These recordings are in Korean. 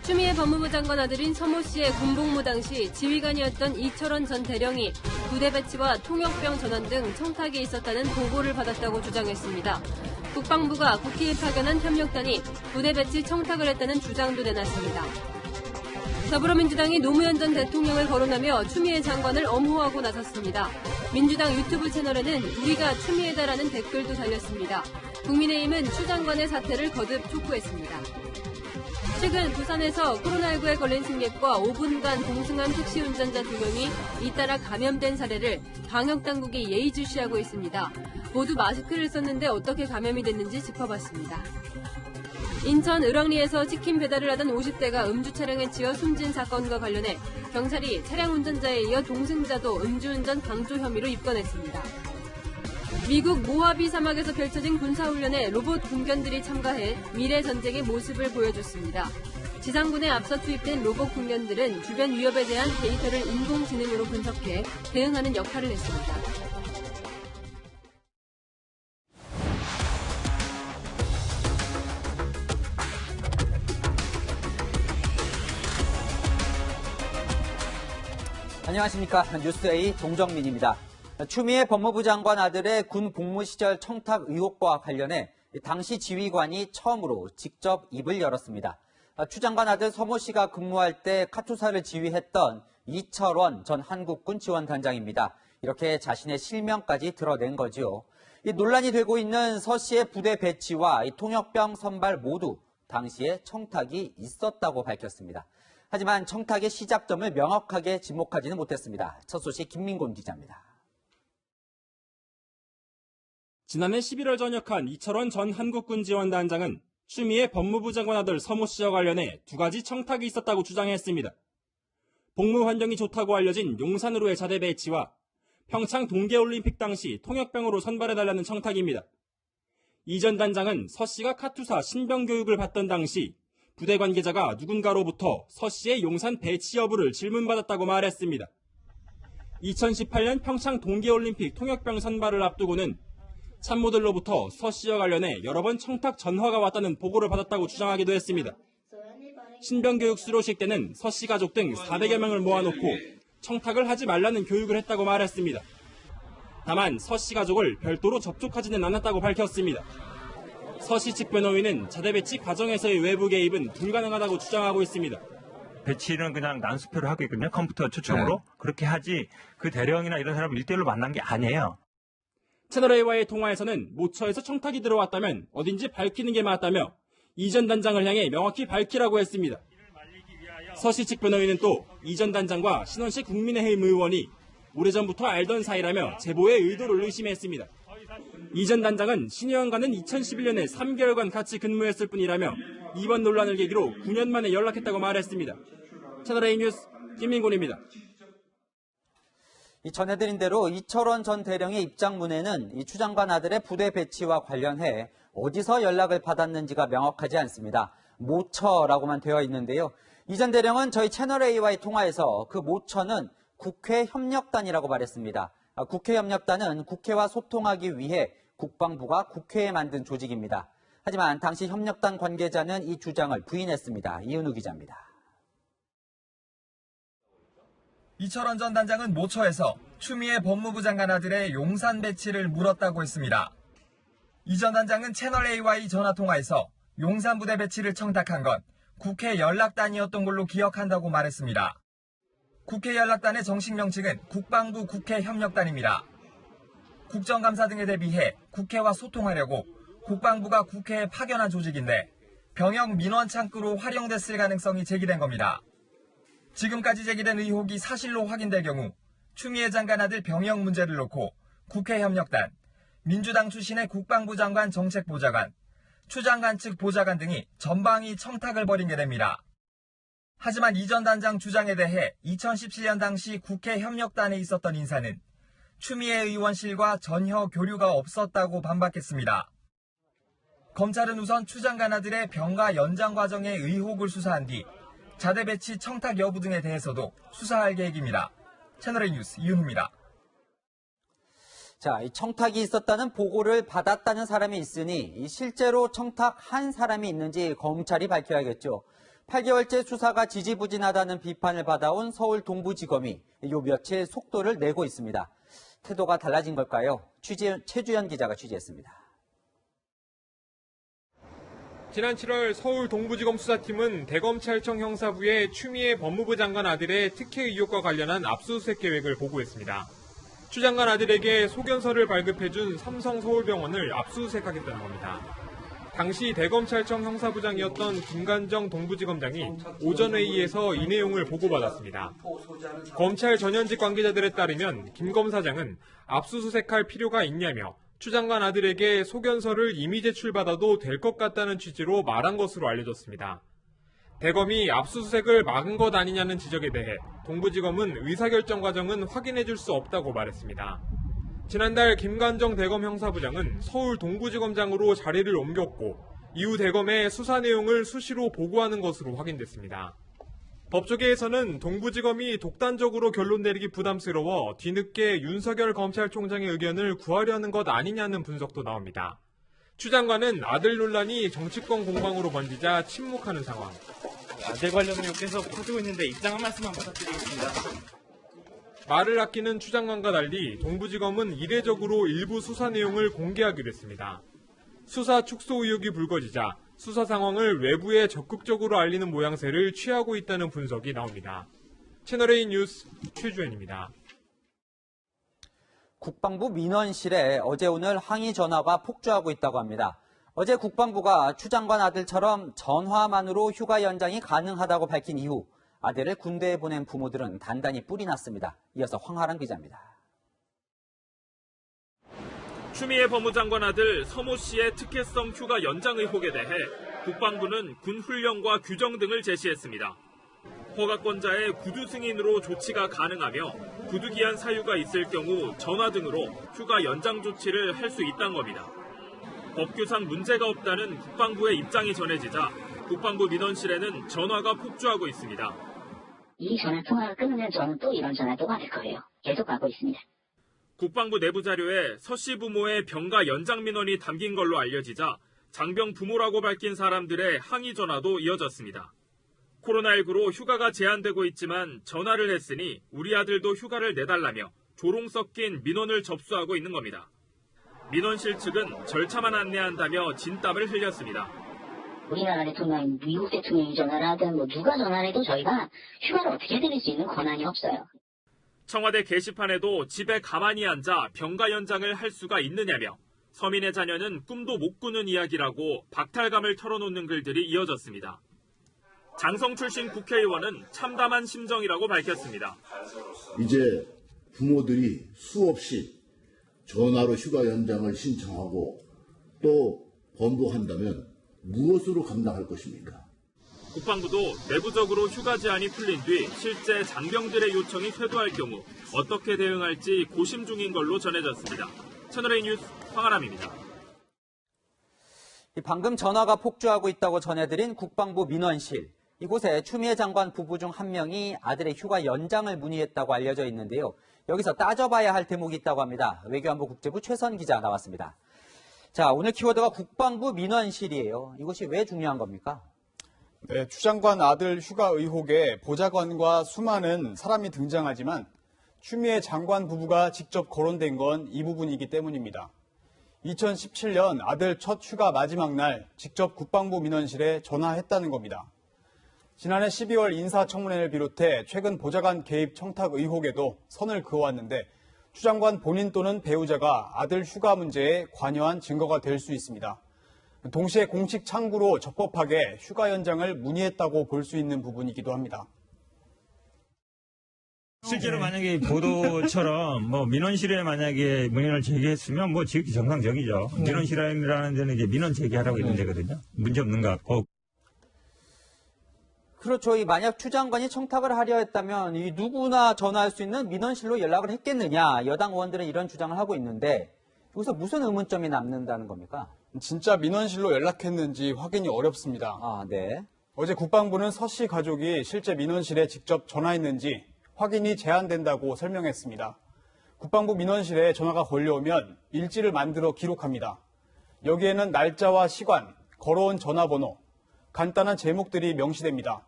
추미애 법무부 장관 아들인 서모 씨의 군복무 당시 지휘관이었던 이철원 전 대령이 부대 배치와 통역병 전원 등 청탁이 있었다는 보고를 받았다고 주장했습니다. 국방부가 국회에 파견한 협력단이 부대 배치 청탁을 했다는 주장도 내놨습니다. 더불어민주당이 노무현 전 대통령을 거론하며 추미애 장관을 엄호하고 나섰습니다. 민주당 유튜브 채널에는 우리가 추미애다라는 댓글도 달렸습니다. 국민의힘은 추 장관의 사퇴를 거듭 촉구했습니다. 최근 부산에서 코로나19에 걸린 승객과 5분간 동승한 택시운전자 2명이 잇따라 감염된 사례를 방역당국이 예의주시하고 있습니다. 모두 마스크를 썼는데 어떻게 감염이 됐는지 짚어봤습니다. 인천 을왕리에서 치킨 배달을 하던 50대가 음주 차량에 치여 숨진 사건과 관련해 경찰이 차량 운전자에 이어 동승자도 음주운전 방조 혐의로 입건했습니다. 미국 모하비 사막에서 펼쳐진 군사훈련에 로봇 군견들이 참가해 미래 전쟁의 모습을 보여줬습니다. 지상군에 앞서 투입된 로봇 군견들은 주변 위협에 대한 데이터를 인공지능으로 분석해 대응하는 역할을 했습니다. 안녕하십니까. 뉴스A 동정민입니다. 추미애 법무부 장관 아들의 군 복무 시절 청탁 의혹과 관련해 당시 지휘관이 처음으로 직접 입을 열었습니다. 추 장관 아들 서모 씨가 근무할 때 카투사를 지휘했던 이철원 전 한국군 지원단장입니다. 이렇게 자신의 실명까지 드러낸 거죠. 논란이 되고 있는 서 씨의 부대 배치와 통역병 선발 모두 당시에 청탁이 있었다고 밝혔습니다. 하지만 청탁의 시작점을 명확하게 지목하지는 못했습니다. 첫 소식 김민곤 기자입니다. 지난해 11월 전역한 이철원 전 한국군 지원단장은 추미애 법무부 장관 아들 서모 씨와 관련해 2가지 청탁이 있었다고 주장했습니다. 복무 환경이 좋다고 알려진 용산으로의 자대 배치와 평창 동계올림픽 당시 통역병으로 선발해달라는 청탁입니다. 이 전 단장은 서 씨가 카투사 신병 교육을 받던 당시 부대 관계자가 누군가로부터 서 씨의 용산 배치 여부를 질문받았다고 말했습니다. 2018년 평창 동계올림픽 통역병 선발을 앞두고는 참모들로부터 서 씨와 관련해 여러 번 청탁 전화가 왔다는 보고를 받았다고 주장하기도 했습니다. 신병교육 수료식 때는 서 씨 가족 등 400여 명을 모아놓고 청탁을 하지 말라는 교육을 했다고 말했습니다. 다만 서 씨 가족을 별도로 접촉하지는 않았다고 밝혔습니다. 서 씨 측 변호인은 자대 배치 과정에서의 외부 개입은 불가능하다고 주장하고 있습니다. 배치는 그냥 난수표를 하고 있거든요. 컴퓨터 초청으로. 네. 그렇게 하지 그 대령이나 이런 사람을 1대1로 만난 게 아니에요. 채널A와의 통화에서는 모처에서 청탁이 들어왔다면 어딘지 밝히는 게 맞다며 이 전 단장을 향해 명확히 밝히라고 했습니다. 서 씨 측 변호인은 또 이 전 단장과 신원식 국민의힘 의원이 오래전부터 알던 사이라며 제보의 의도를 의심했습니다. 이 전 단장은 신 의원과는 2011년에 3개월간 같이 근무했을 뿐이라며 이번 논란을 계기로 9년 만에 연락했다고 말했습니다. 채널A 뉴스 김민곤입니다. 전해드린 대로 이철원 전 대령의 입장문에는 추 장관 아들의 부대 배치와 관련해 어디서 연락을 받았는지가 명확하지 않습니다. 모처라고만 되어 있는데요. 이 전 대령은 저희 채널A와의 통화에서 그 모처는 국회 협력단이라고 말했습니다. 국회 협력단은 국회와 소통하기 위해 국방부가 국회에 만든 조직입니다. 하지만 당시 협력단 관계자는 이 주장을 부인했습니다. 이은우 기자입니다. 이철원 전 단장은 모처에서 추미애 법무부 장관 아들의 용산 배치를 물었다고 했습니다. 이 전 단장은 채널A와의 전화통화에서 용산 부대 배치를 청탁한 건 국회 연락단이었던 걸로 기억한다고 말했습니다. 국회 연락단의 정식 명칭은 국방부 국회 협력단입니다. 국정감사 등에 대비해 국회와 소통하려고 국방부가 국회에 파견한 조직인데 병역 민원 창구로 활용됐을 가능성이 제기된 겁니다. 지금까지 제기된 의혹이 사실로 확인될 경우 추미애 장관 아들 병역 문제를 놓고 국회협력단, 민주당 출신의 국방부 장관 정책보좌관, 추 장관 측 보좌관 등이 전방위 청탁을 벌인 게 됩니다. 하지만 이 전 단장 주장에 대해 2017년 당시 국회협력단에 있었던 인사는 추미애 의원실과 전혀 교류가 없었다고 반박했습니다. 검찰은 우선 추 장관 아들의 병가 연장 과정의 의혹을 수사한 뒤 자대 배치 청탁 여부 등에 대해서도 수사할 계획입니다. 채널A 뉴스 이은우입니다. 자, 이 청탁이 있었다는 보고를 받았다는 사람이 있으니 실제로 청탁한 사람이 있는지 검찰이 밝혀야겠죠. 8개월째 수사가 지지부진하다는 비판을 받아온 서울 동부지검이 요 며칠 속도를 내고 있습니다. 태도가 달라진 걸까요? 최주연 기자가 취재했습니다. 지난 7월 서울 동부지검 수사팀은 대검찰청 형사부에 추미애 법무부 장관 아들의 특혜 의혹과 관련한 압수수색 계획을 보고했습니다. 추 장관 아들에게 소견서를 발급해준 삼성서울병원을 압수수색하겠다는 겁니다. 당시 대검찰청 형사부장이었던 김관정 동부지검장이 오전 회의에서 이 내용을 보고받았습니다. 검찰 전현직 관계자들에 따르면 김 검사장은 압수수색할 필요가 있냐며 추 장관 아들에게 소견서를 이미 제출받아도 될 것 같다는 취지로 말한 것으로 알려졌습니다. 대검이 압수수색을 막은 것 아니냐는 지적에 대해 동부지검은 의사결정 과정은 확인해 줄 수 없다고 말했습니다. 지난달 김관정 대검 형사부장은 서울 동부지검장으로 자리를 옮겼고 이후 대검에 수사 내용을 수시로 보고하는 것으로 확인됐습니다. 법조계에서는 동부지검이 독단적으로 결론 내리기 부담스러워 뒤늦게 윤석열 검찰총장의 의견을 구하려는 것 아니냐는 분석도 나옵니다. 추 장관은 아들 논란이 정치권 공방으로 번지자 침묵하는 상황. 아들 관련으로 계속 퍼지고 있는데 입장 한 말씀만 부탁드리겠습니다. 말을 아끼는 추 장관과 달리 동부지검은 이례적으로 일부 수사 내용을 공개하기로 했습니다. 수사 축소 의혹이 불거지자 수사 상황을 외부에 적극적으로 알리는 모양새를 취하고 있다는 분석이 나옵니다. 채널A 뉴스 최주현입니다. 국방부 민원실에 어제 오늘 항의 전화가 폭주하고 있다고 합니다. 어제 국방부가 추 장관 아들처럼 전화만으로 휴가 연장이 가능하다고 밝힌 이후 아들을 군대에 보낸 부모들은 단단히 뿔이 났습니다. 이어서 황하람 기자입니다. 추미애 법무장관 아들 서모 씨의 특혜성 휴가 연장 의혹에 대해 국방부는 군 훈련과 규정 등을 제시했습니다. 허가권자의 구두 승인으로 조치가 가능하며 구두기한 사유가 있을 경우 전화 등으로 휴가 연장 조치를 할 수 있다는 겁니다. 법규상 문제가 없다는 국방부의 입장이 전해지자 국방부 민원실에는 전화가 폭주하고 있습니다. 이 전화 통화가 끊으면 저는 또 이런 전화 또 받을 거예요. 계속 받고 있습니다. 국방부 내부 자료에 서 씨 부모의 병가 연장 민원이 담긴 걸로 알려지자 장병 부모라고 밝힌 사람들의 항의 전화도 이어졌습니다. 코로나19로 휴가가 제한되고 있지만 전화를 했으니 우리 아들도 휴가를 내달라며 조롱 섞인 민원을 접수하고 있는 겁니다. 민원실 측은 절차만 안내한다며 진땀을 흘렸습니다. 우리나라 대통령, 미국 대통령이 전화를 하든 누가 전화를 해도 저희가 휴가를 어떻게 드릴 수 있는 권한이 없어요. 청와대 게시판에도 집에 가만히 앉아 병가 연장을 할 수가 있느냐며 서민의 자녀는 꿈도 못 꾸는 이야기라고 박탈감을 털어놓는 글들이 이어졌습니다. 장성 출신 국회의원은 참담한 심정이라고 밝혔습니다. 이제 부모들이 수없이 전화로 휴가 연장을 신청하고 또 번복한다면 무엇으로 감당할 것입니까? 국방부도 내부적으로 휴가 제한이 풀린 뒤 실제 장병들의 요청이 쇄도할 경우 어떻게 대응할지 고심 중인 걸로 전해졌습니다. 채널A 뉴스 황아람입니다. 방금 전화가 폭주하고 있다고 전해드린 국방부 민원실. 이곳에 추미애 장관 부부 중 한 명이 아들의 휴가 연장을 문의했다고 알려져 있는데요. 여기서 따져봐야 할 대목이 있다고 합니다. 외교안보 국제부 최선 기자 나왔습니다. 자, 오늘 키워드가 국방부 민원실이에요. 이것이 왜 중요한 겁니까? 네, 추 장관 아들 휴가 의혹에 보좌관과 수많은 사람이 등장하지만 추미애 장관 부부가 직접 거론된 건 이 부분이기 때문입니다. 2017년 아들 첫 휴가 마지막 날 직접 국방부 민원실에 전화했다는 겁니다. 지난해 12월 인사청문회를 비롯해 최근 보좌관 개입 청탁 의혹에도 선을 그어왔는데 추 장관 본인 또는 배우자가 아들 휴가 문제에 관여한 증거가 될 수 있습니다. 동시에 공식 창구로 적법하게 휴가 연장을 문의했다고 볼 수 있는 부분이기도 합니다. 실제로 만약에 보도처럼 민원실에 만약에 문의를 제기했으면 지극히 정상적이죠. 민원실이라는 데는 이제 민원 제기하라고 있는 데거든요. 문제 없는 것 같고. 그렇죠. 만약 추 장관이 청탁을 하려 했다면 누구나 전화할 수 있는 민원실로 연락을 했겠느냐. 여당 의원들은 이런 주장을 하고 있는데 여기서 무슨 의문점이 남는다는 겁니까? 진짜 민원실로 연락했는지 확인이 어렵습니다. 네. 어제 국방부는 서 씨 가족이 실제 민원실에 직접 전화했는지 확인이 제한된다고 설명했습니다. 국방부 민원실에 전화가 걸려오면 일지를 만들어 기록합니다. 여기에는 날짜와 시간, 걸어온 전화번호, 간단한 제목들이 명시됩니다.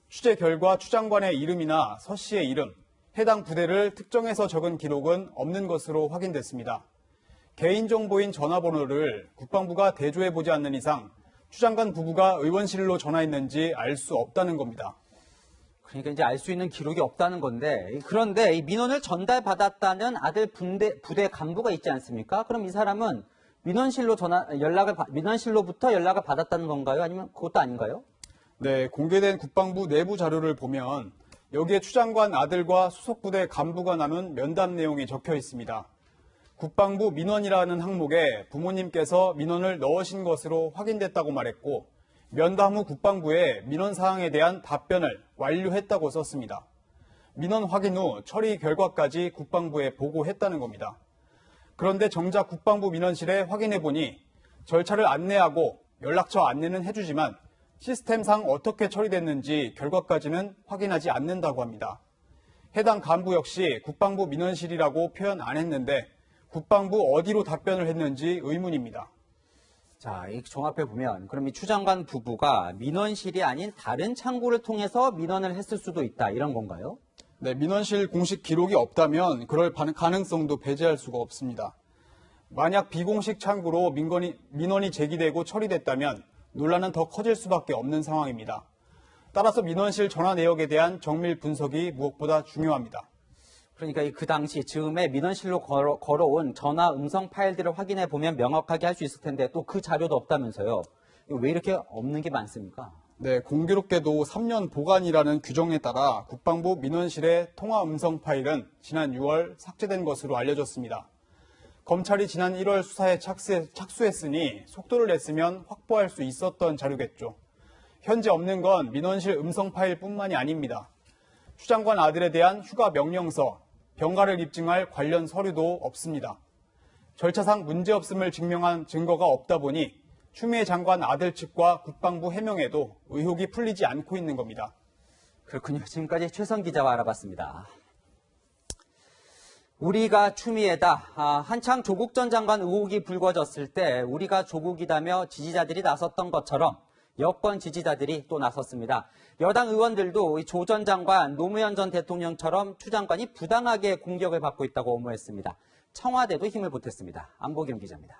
취재 결과 추 장관의 이름이나 서 씨의 이름, 해당 부대를 특정해서 적은 기록은 없는 것으로 확인됐습니다. 개인정보인 전화번호를 국방부가 대조해보지 않는 이상 추 장관 부부가 의원실로 전화했는지 알 수 없다는 겁니다. 그러니까 이제 알 수 있는 기록이 없다는 건데, 그런데 이 민원을 전달받았다는 아들 부대 간부가 있지 않습니까? 그럼 이 사람은 민원실로부터 연락을 받았다는 건가요? 아니면 그것도 아닌가요? 네, 공개된 국방부 내부 자료를 보면 여기에 추 장관 아들과 수속부대 간부가 나눈 면담 내용이 적혀 있습니다. 국방부 민원이라는 항목에 부모님께서 민원을 넣으신 것으로 확인됐다고 말했고, 면담 후 국방부에 민원 사항에 대한 답변을 완료했다고 썼습니다. 민원 확인 후 처리 결과까지 국방부에 보고했다는 겁니다. 그런데 정작 국방부 민원실에 확인해보니 절차를 안내하고 연락처 안내는 해주지만 시스템상 어떻게 처리됐는지 결과까지는 확인하지 않는다고 합니다. 해당 간부 역시 국방부 민원실이라고 표현 안 했는데 국방부 어디로 답변을 했는지 의문입니다. 자, 이 종합해 보면 그럼 이 추 장관 부부가 민원실이 아닌 다른 창구를 통해서 민원을 했을 수도 있다, 이런 건가요? 네, 민원실 공식 기록이 없다면 그럴 가능성도 배제할 수가 없습니다. 만약 비공식 창구로 민원이 제기되고 처리됐다면 논란은 더 커질 수밖에 없는 상황입니다. 따라서 민원실 전화 내역에 대한 정밀 분석이 무엇보다 중요합니다. 그러니까 그 당시 즈음에 민원실로 걸어온 전화 음성 파일들을 확인해 보면 명확하게 할 수 있을 텐데 또 그 자료도 없다면서요. 왜 이렇게 없는 게 많습니까? 네, 공교롭게도 3년 보관이라는 규정에 따라 국방부 민원실의 통화 음성 파일은 지난 6월 삭제된 것으로 알려졌습니다. 검찰이 지난 1월 수사에 착수했으니 속도를 냈으면 확보할 수 있었던 자료겠죠. 현재 없는 건 민원실 음성 파일뿐만이 아닙니다. 추 장관 아들에 대한 휴가 명령서, 병가를 입증할 관련 서류도 없습니다. 절차상 문제없음을 증명한 증거가 없다 보니 추미애 장관 아들 측과 국방부 해명에도 의혹이 풀리지 않고 있는 겁니다. 그렇군요. 지금까지 최선 기자와 알아봤습니다. 우리가 추미애다. 한창 조국 전 장관 의혹이 불거졌을 때 우리가 조국이다며 지지자들이 나섰던 것처럼 여권 지지자들이 또 나섰습니다. 여당 의원들도 조 전 장관, 노무현 전 대통령처럼 추 장관이 부당하게 공격을 받고 있다고 엄호했습니다. 청와대도 힘을 보탰습니다. 안보경 기자입니다.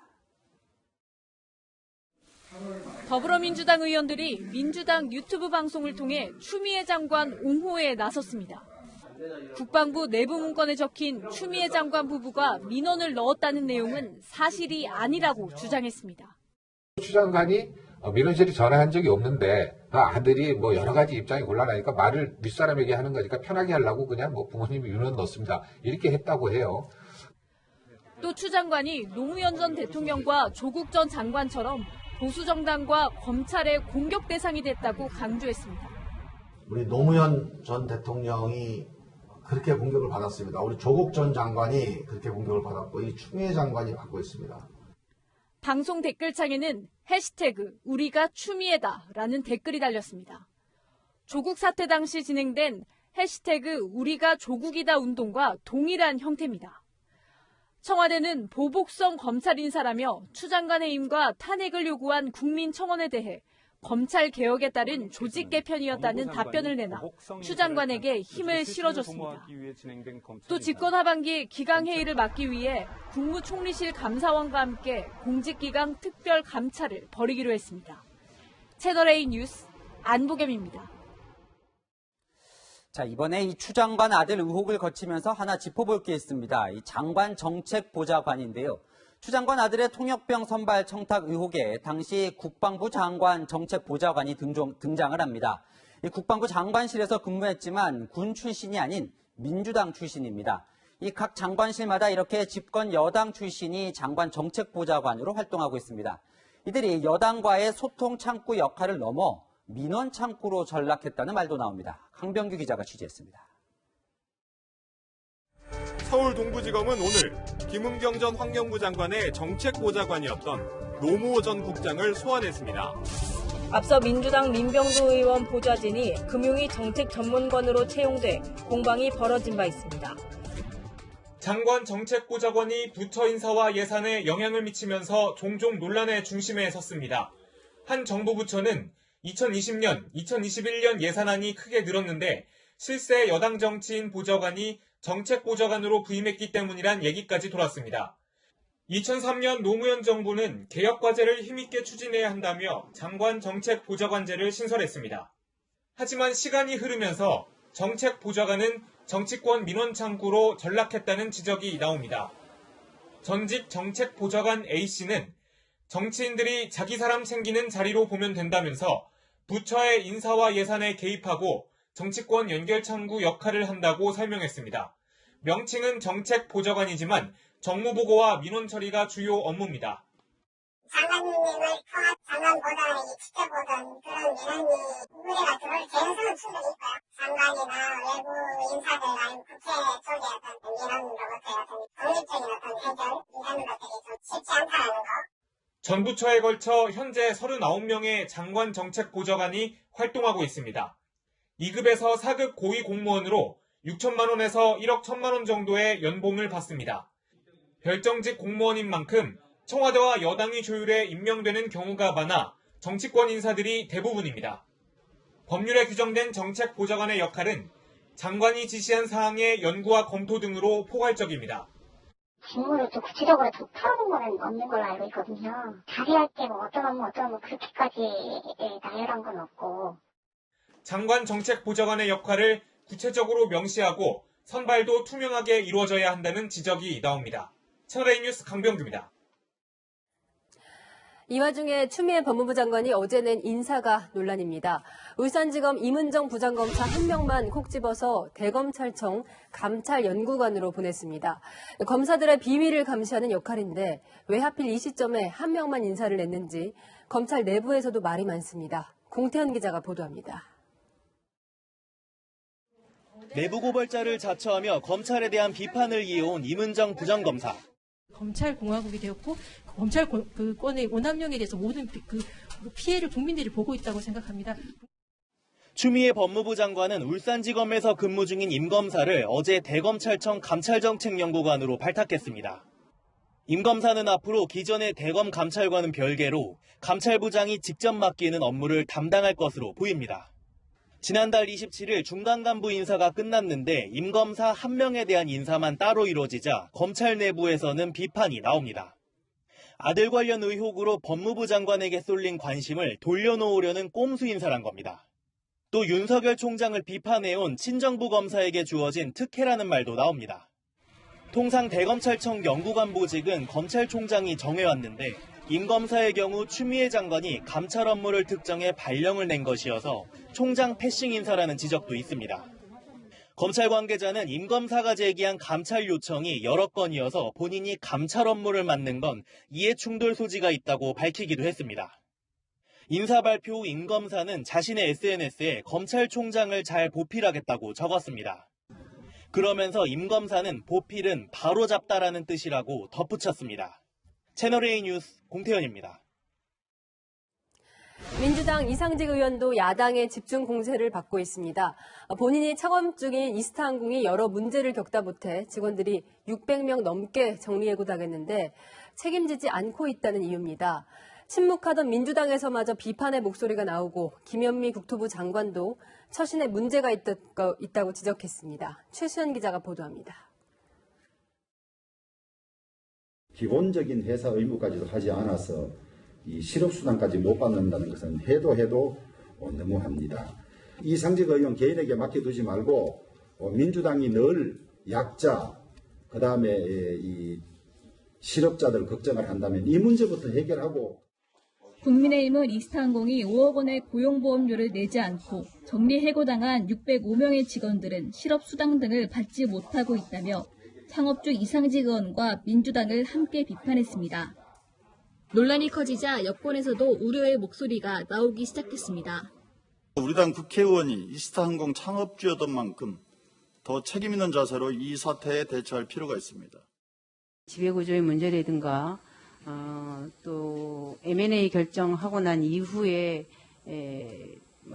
더불어민주당 의원들이 민주당 유튜브 방송을 통해 추미애 장관 옹호에 나섰습니다. 국방부 내부 문건에 적힌 추미애 장관 부부가 민원을 넣었다는 내용은 사실이 아니라고 주장했습니다. 추 장관이 민원실에 전화한 적이 없는데 아들이 여러 가지 입장이 곤란하니까 말을 윗사람에게 하는 거니까 편하게 하려고 그냥 부모님이 민원 넣습니다. 이렇게 했다고 해요. 또 추 장관이 노무현 전 대통령과 조국 전 장관처럼 보수 정당과 검찰의 공격 대상이 됐다고 강조했습니다. 우리 노무현 전 대통령이 그렇게 공격을 받았습니다. 우리 조국 전 장관이 그렇게 공격을 받았고 이 추미애 장관이 받고 있습니다. 방송 댓글창에는 해시태그 우리가 추미애다라는 댓글이 달렸습니다. 조국 사태 당시 진행된 해시태그 우리가 조국이다 운동과 동일한 형태입니다. 청와대는 보복성 검찰 인사라며 추 장관 해임과 탄핵을 요구한 국민청원에 대해 검찰 개혁에 따른 조직 개편이었다는 답변을 내놔 추 장관에게 힘을 실어줬습니다. 또 집권 하반기 기강회의를 막기 위해 국무총리실 감사원과 함께 공직기강 특별 감찰을 벌이기로 했습니다. 채널A 뉴스 안보겸입니다. 자, 이번에 이 추 장관 아들 의혹을 거치면서 하나 짚어볼 게 있습니다. 이 장관 정책보좌관인데요. 추 장관 아들의 통역병 선발 청탁 의혹에 당시 국방부 장관 정책보좌관이 등장을 합니다. 이 국방부 장관실에서 근무했지만 군 출신이 아닌 민주당 출신입니다. 이 각 장관실마다 이렇게 집권 여당 출신이 장관 정책보좌관으로 활동하고 있습니다. 이들이 여당과의 소통 창구 역할을 넘어 민원 창구로 전락했다는 말도 나옵니다. 강병규 기자가 취재했습니다. 서울 동부지검은 오늘 김은경 전 환경부 장관의 정책보좌관이었던 노무호 전 국장을 소환했습니다. 앞서 민주당 민병두 의원 보좌진이 금융위 정책 전문관으로 채용돼 공방이 벌어진 바 있습니다. 장관 정책보좌관이 부처 인사와 예산에 영향을 미치면서 종종 논란의 중심에 섰습니다. 한 정부 부처는 2020년, 2021년 예산안이 크게 늘었는데 실세 여당 정치인 보좌관이 정책보좌관으로 부임했기 때문이란 얘기까지 돌았습니다. 2003년 노무현 정부는 개혁과제를 힘있게 추진해야 한다며 장관 정책보좌관제를 신설했습니다. 하지만 시간이 흐르면서 정책보좌관은 정치권 민원 창구로 전락했다는 지적이 나옵니다. 전직 정책보좌관 A씨는 정치인들이 자기 사람 챙기는 자리로 보면 된다면서 부처의 인사와 예산에 개입하고 정치권 연결 창구 역할을 한다고 설명했습니다. 명칭은 정책보좌관이지만 정무보고와 민원 처리가 주요 업무입니다. 장관님을 통합 장관보다는 직접 보던 그런 민원이 의뢰가 들어올 개연성은 충분히 있고요. 장관이나 외부 인사들 아니면 국회 쪽의 어떤 민원으로부터의 어떤 독립적인 어떤 해결 이런 것들이 좀 쉽지 않다는 거. 전 부처에 걸쳐 현재 39명의 장관 정책보좌관이 활동하고 있습니다. 2급에서 4급 고위 공무원으로 6천만 원에서 1억 1천만 원 정도의 연봉을 받습니다. 별정직 공무원인 만큼 청와대와 여당이 조율해 임명되는 경우가 많아 정치권 인사들이 대부분입니다. 법률에 규정된 정책보좌관의 역할은 장관이 지시한 사항의 연구와 검토 등으로 포괄적입니다. 직무를 또 구체적으로 더 풀어본 거는 없는 걸로 알고 있거든요. 자세할 때 뭐 어떤 업무 그렇게까지 나열한 건 없고. 장관 정책보좌관의 역할을 구체적으로 명시하고 선발도 투명하게 이루어져야 한다는 지적이 나옵니다. 채널A 뉴스 강병규입니다. 이 와중에 추미애 법무부 장관이 어제 낸 인사가 논란입니다. 울산지검 임은정 부장검사 1명만 콕 집어서 대검찰청 감찰연구관으로 보냈습니다. 검사들의 비위를 감시하는 역할인데 왜 하필 이 시점에 1명만 인사를 냈는지 검찰 내부에서도 말이 많습니다. 공태현 기자가 보도합니다. 내부 고발자를 자처하며 검찰에 대한 비판을 이어온 임은정 부장검사. 검찰공화국이 되었고 검찰권의 오남용에 대해서 모든 피해를 국민들이 보고 있다고 생각합니다. 추미애 법무부 장관은 울산지검에서 근무 중인 임 검사를 어제 대검찰청 감찰정책연구관으로 발탁했습니다. 임 검사는 앞으로 기존의 대검 감찰과는 별개로 감찰부장이 직접 맡기는 업무를 담당할 것으로 보입니다. 지난달 27일 중간 간부 인사가 끝났는데 임 검사 1명에 대한 인사만 따로 이루어지자 검찰 내부에서는 비판이 나옵니다. 아들 관련 의혹으로 법무부 장관에게 쏠린 관심을 돌려놓으려는 꼼수 인사란 겁니다. 또 윤석열 총장을 비판해온 친정부 검사에게 주어진 특혜라는 말도 나옵니다. 통상 대검찰청 연구관 보직은 검찰총장이 정해왔는데 임 검사의 경우 추미애 장관이 감찰 업무를 특정해 발령을 낸 것이어서 총장 패싱 인사라는 지적도 있습니다. 검찰 관계자는 임 검사가 제기한 감찰 요청이 여러 건이어서 본인이 감찰 업무를 맡는 건 이해 충돌 소지가 있다고 밝히기도 했습니다. 인사 발표 후 임 검사는 자신의 SNS에 검찰총장을 잘 보필하겠다고 적었습니다. 그러면서 임 검사는 보필은 바로잡다라는 뜻이라고 덧붙였습니다. 채널A 뉴스 공태현입니다. 민주당 이상직 의원도 야당의 집중 공세를 받고 있습니다. 본인이 창업 중인 이스타항공이 여러 문제를 겪다 못해 직원들이 600명 넘게 정리해고당했는데 책임지지 않고 있다는 이유입니다. 침묵하던 민주당에서마저 비판의 목소리가 나오고 김현미 국토부 장관도 처신에 문제가 있다고 지적했습니다. 최수연 기자가 보도합니다. 기본적인 회사 의무까지도 하지 않아서 이 실업수당까지 못 받는다는 것은 해도 너무합니다. 이상직 의원 개인에게 맡겨두지 말고 민주당이 늘 약자, 그다음에 이 실업자들 걱정을 한다면 이 문제부터 해결하고. 국민의힘은 이스타항공이 5억 원의 고용보험료를 내지 않고 정리해고당한 605명의 직원들은 실업수당 등을 받지 못하고 있다며 창업 중 이상직 의원과 민주당을 함께 비판했습니다. 논란이 커지자 여권에서도 우려의 목소리가 나오기 시작했습니다. 우리 당 국회의원이 이스타항공 창업주였던 만큼 더 책임 있는 자세로 이 사태에 대처할 필요가 있습니다. 지배구조의 문제라든가 또 M&A 결정하고 난 이후에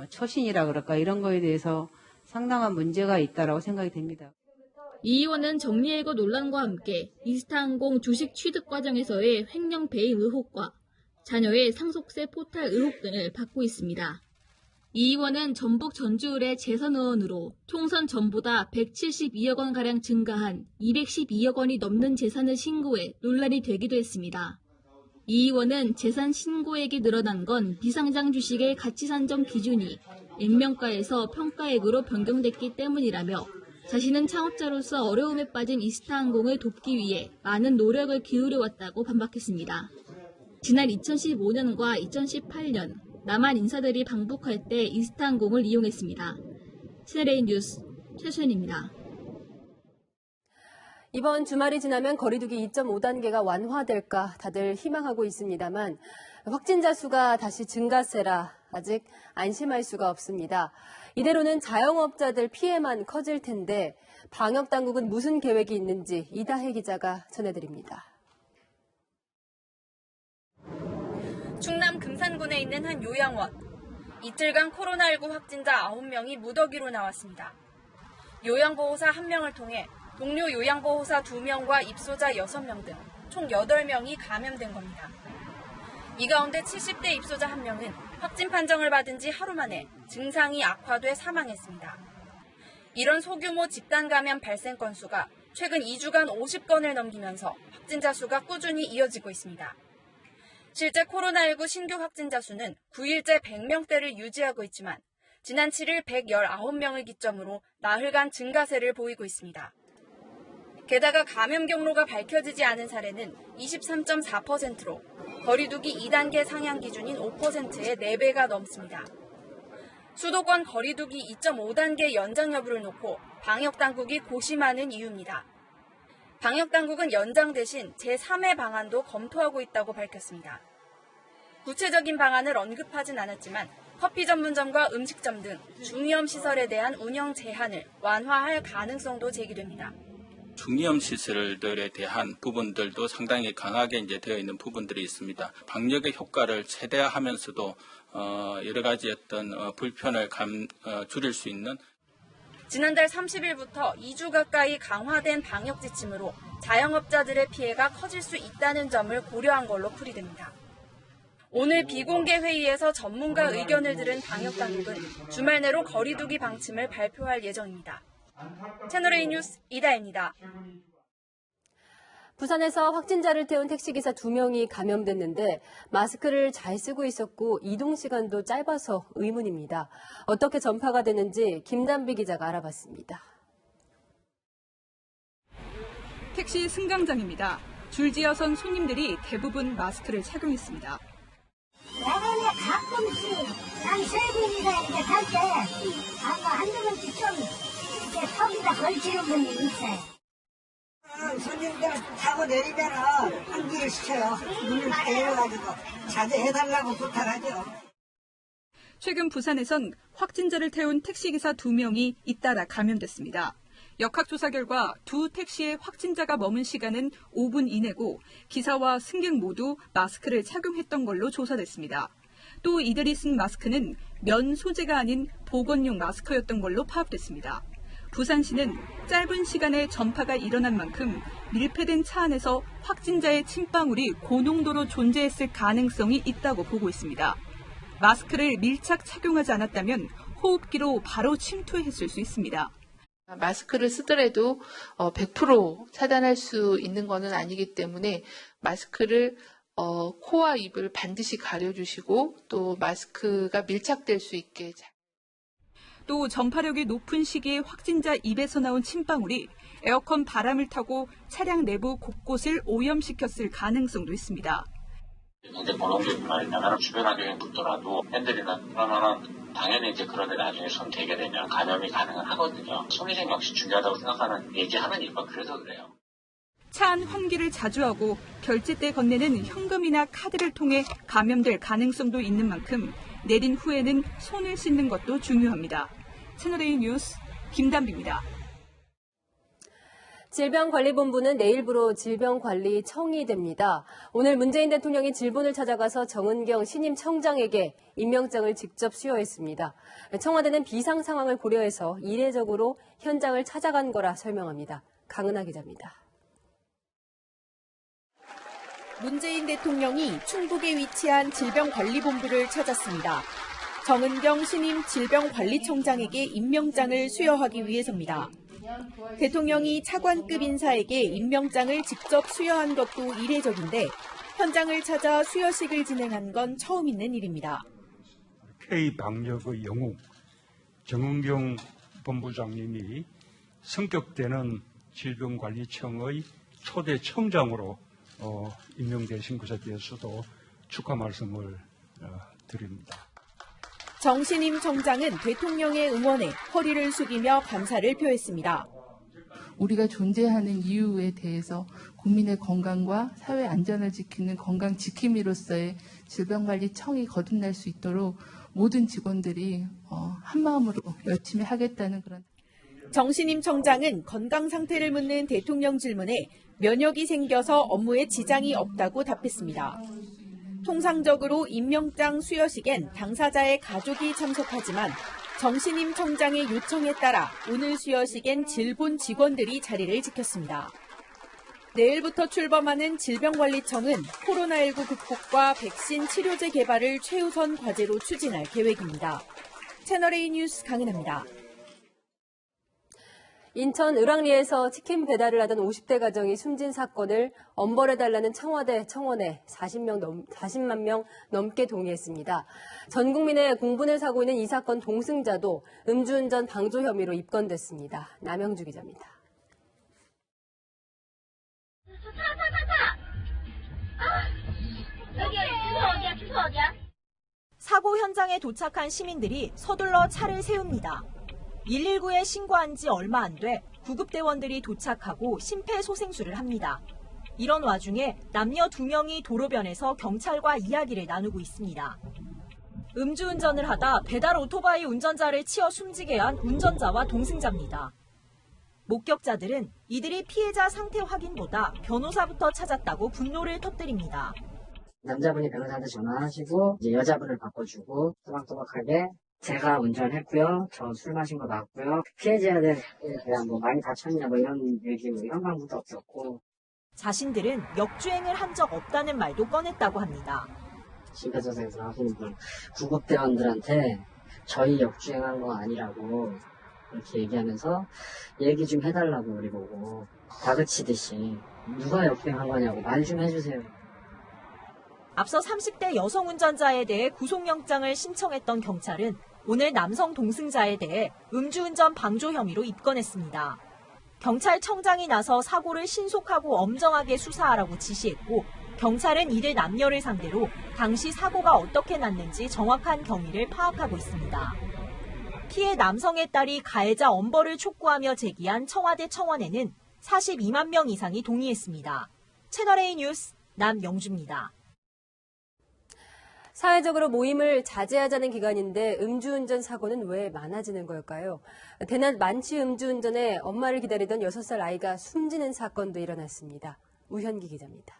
처신이라 그럴까 이런 거에 대해서 상당한 문제가 있다라고 생각이 됩니다. 이 의원은 정리해고 논란과 함께 이스타항공 주식 취득 과정에서의 횡령 배임 의혹과 자녀의 상속세 포탈 의혹 등을 받고 있습니다. 이 의원은 전북 전주을의 재선 의원으로 총선 전보다 172억 원가량 증가한 212억 원이 넘는 재산을 신고해 논란이 되기도 했습니다. 이 의원은 재산 신고액이 늘어난 건 비상장 주식의 가치 산정 기준이 액면가에서 평가액으로 변경됐기 때문이라며 자신은 창업자로서 어려움에 빠진 이스타항공을 돕기 위해 많은 노력을 기울여왔다고 반박했습니다. 지난 2015년과 2018년 남한 인사들이 방북할 때 이스타항공을 이용했습니다. 채널A 뉴스 최수연입니다. 이번 주말이 지나면 거리두기 2.5단계가 완화될까 다들 희망하고 있습니다만 확진자 수가 다시 증가세라 아직 안심할 수가 없습니다. 이대로는 자영업자들 피해만 커질 텐데 방역당국은 무슨 계획이 있는지 이다혜 기자가 전해드립니다. 충남 금산군에 있는 한 요양원. 이틀간 코로나19 확진자 9명이 무더기로 나왔습니다. 요양보호사 1명을 통해 동료 요양보호사 2명과 입소자 6명 등 총 8명이 감염된 겁니다. 이 가운데 70대 입소자 1명은 확진 판정을 받은 지 하루 만에 증상이 악화돼 사망했습니다. 이런 소규모 집단 감염 발생 건수가 최근 2주간 50건을 넘기면서 확진자 수가 꾸준히 이어지고 있습니다. 실제 코로나19 신규 확진자 수는 9일째 100명대를 유지하고 있지만 지난 7일 119명을 기점으로 나흘간 증가세를 보이고 있습니다. 게다가 감염 경로가 밝혀지지 않은 사례는 23.4%로 거리두기 2단계 상향 기준인 5%의 4배가 넘습니다. 수도권 거리두기 2.5단계 연장 여부를 놓고 방역당국이 고심하는 이유입니다. 방역당국은 연장 대신 제3의 방안도 검토하고 있다고 밝혔습니다. 구체적인 방안을 언급하진 않았지만 커피 전문점과 음식점 등 중위험 시설에 대한 운영 제한을 완화할 가능성도 제기됩니다. 중위험 시설들에 대한 부분들도 상당히 강하게 이제 되어 있는 부분들이 있습니다. 방역의 효과를 최대화하면서도 여러 가지 어떤 불편을 줄일 수 있는. 지난달 30일부터 2주 가까이 강화된 방역 지침으로 자영업자들의 피해가 커질 수 있다는 점을 고려한 걸로 풀이됩니다. 오늘 비공개 회의에서 전문가 의견을 들은 방역당국은 주말 내로 거리두기 방침을 발표할 예정입니다. 채널A 뉴스 이다혜입니다. 부산에서 확진자를 태운 택시기사 2명이 감염됐는데 마스크를 잘 쓰고 있었고 이동 시간도 짧아서 의문입니다. 어떻게 전파가 되는지 김단비 기자가 알아봤습니다. 택시 승강장입니다. 줄지어선 손님들이 대부분 마스크를 착용했습니다. 나가면 가끔씩 난 세균이가 이렇게 탈 때 한두 번씩 좀 이렇게 턱에다 걸치는 분이 있어요. 손님들 타고 내리면 환기를 시켜요. 문을 내려가지고 자주 해달라고 부탁하죠. 최근 부산에선 확진자를 태운 택시기사 2명이 잇따라 감염됐습니다. 역학조사 결과 두 택시의 확진자가 머문 시간은 5분 이내고 기사와 승객 모두 마스크를 착용했던 걸로 조사됐습니다. 또 이들이 쓴 마스크는 면 소재가 아닌 보건용 마스크였던 걸로 파악됐습니다. 부산시는 짧은 시간에 전파가 일어난 만큼 밀폐된 차 안에서 확진자의 침방울이 고농도로 존재했을 가능성이 있다고 보고 있습니다. 마스크를 밀착 착용하지 않았다면 호흡기로 바로 침투했을 수 있습니다. 마스크를 쓰더라도 100% 차단할 수 있는 것은 아니기 때문에 마스크를 코와 입을 반드시 가려주시고 또 마스크가 밀착될 수 있게. 또 전파력이 높은 시기에 확진자 입에서 나온 침방울이 에어컨 바람을 타고 차량 내부 곳곳을 오염시켰을 가능성도 있습니다. 이제 본업뿐만 아니라 주변 환경에 묻더라도 팬들이나 그러면은 당연히 이제 그런데 나중에 손 대게 되면 감염이 가능하거든요. 손위생 역시 중요하다고 생각하는 얘기하는 이유가 그래서 그래요. 차 안 환기를 자주 하고 결제 때 건네는 현금이나 카드를 통해 감염될 가능성도 있는 만큼 내린 후에는 손을 씻는 것도 중요합니다. 채널A 뉴스 김단비입니다. 질병관리본부는 내일부로 질병관리청이 됩니다. 오늘 문재인 대통령이 질본을 찾아가서 정은경 신임 청장에게 임명장을 직접 수여했습니다. 청와대는 비상 상황을 고려해서 이례적으로 현장을 찾아간 거라 설명합니다. 강은하 기자입니다. 문재인 대통령이 충북에 위치한 질병관리본부를 찾았습니다. 정은경 신임 질병관리청장에게 임명장을 수여하기 위해서입니다. 대통령이 차관급 인사에게 임명장을 직접 수여한 것도 이례적인데 현장을 찾아 수여식을 진행한 건 처음 있는 일입니다. K방역의 영웅 정은경 본부장님이 성격되는 질병관리청의 초대 청장으로 임명되신 것에 대해서도 축하 말씀을 드립니다. 정 신임 청장은 대통령의 응원에 허리를 숙이며 감사를 표했습니다. 우리가 존재하는 이유에 대해서 국민의 건강과 사회 안전을 지키는 건강 지킴이로서의 질병관리청이 거듭날 수 있도록 모든 직원들이 한마음으로 열심히 하겠다는 그런. 정 신임 청장은 건강 상태를 묻는 대통령 질문에 면역이 생겨서 업무에 지장이 없다고 답했습니다. 통상적으로 임명장 수여식엔 당사자의 가족이 참석하지만 정 신임 청장의 요청에 따라 오늘 수여식엔 질본 직원들이 자리를 지켰습니다. 내일부터 출범하는 질병관리청은 코로나19 극복과 백신 치료제 개발을 최우선 과제로 추진할 계획입니다. 채널A 뉴스 강은하입니다. 인천 을왕리에서 치킨 배달을 하던 50대 가정이 숨진 사건을 엄벌해달라는 청와대 청원에 40만 명 넘게 동의했습니다. 전 국민의 공분을 사고 있는 이 사건 동승자도 음주운전 방조 혐의로 입건됐습니다. 남영주 기자입니다. 주소 어디야? 사고 현장에 도착한 시민들이 서둘러 차를 세웁니다. 119에 신고한 지 얼마 안 돼 구급대원들이 도착하고 심폐소생술을 합니다. 이런 와중에 남녀 2명이 도로변에서 경찰과 이야기를 나누고 있습니다. 음주운전을 하다 배달 오토바이 운전자를 치어 숨지게 한 운전자와 동승자입니다. 목격자들은 이들이 피해자 상태 확인보다 변호사부터 찾았다고 분노를 터뜨립니다. 남자분이 변호사한테 전화하시고 이제 여자분을 바꿔주고 또박또박하게 제가 운전했고요. 저 술 마신 거 맞고요. 피해자들에 대한 많이 다쳤냐 이런 얘기 이런 방법도 없었고. 자신들은 역주행을 한 적 없다는 말도 꺼냈다고 합니다. 심폐소생술 하시는 분 구급대원들한테 저희 역주행한 거 아니라고 이렇게 얘기하면서 얘기 좀 해달라고 우리 보고 다그치듯이 누가 역주행한 거냐고 말 좀 해주세요. 앞서 30대 여성 운전자에 대해 구속영장을 신청했던 경찰은 오늘 남성 동승자에 대해 음주운전 방조 혐의로 입건했습니다. 경찰청장이 나서 사고를 신속하고 엄정하게 수사하라고 지시했고 경찰은 이들 남녀를 상대로 당시 사고가 어떻게 났는지 정확한 경위를 파악하고 있습니다. 피해 남성의 딸이 가해자 엄벌을 촉구하며 제기한 청와대 청원에는 42만 명 이상이 동의했습니다. 채널A 뉴스 남영주입니다. 사회적으로 모임을 자제하자는 기간인데 음주운전 사고는 왜 많아지는 걸까요? 대낮 만취 음주운전에 엄마를 기다리던 6살 아이가 숨지는 사건도 일어났습니다. 우현기 기자입니다.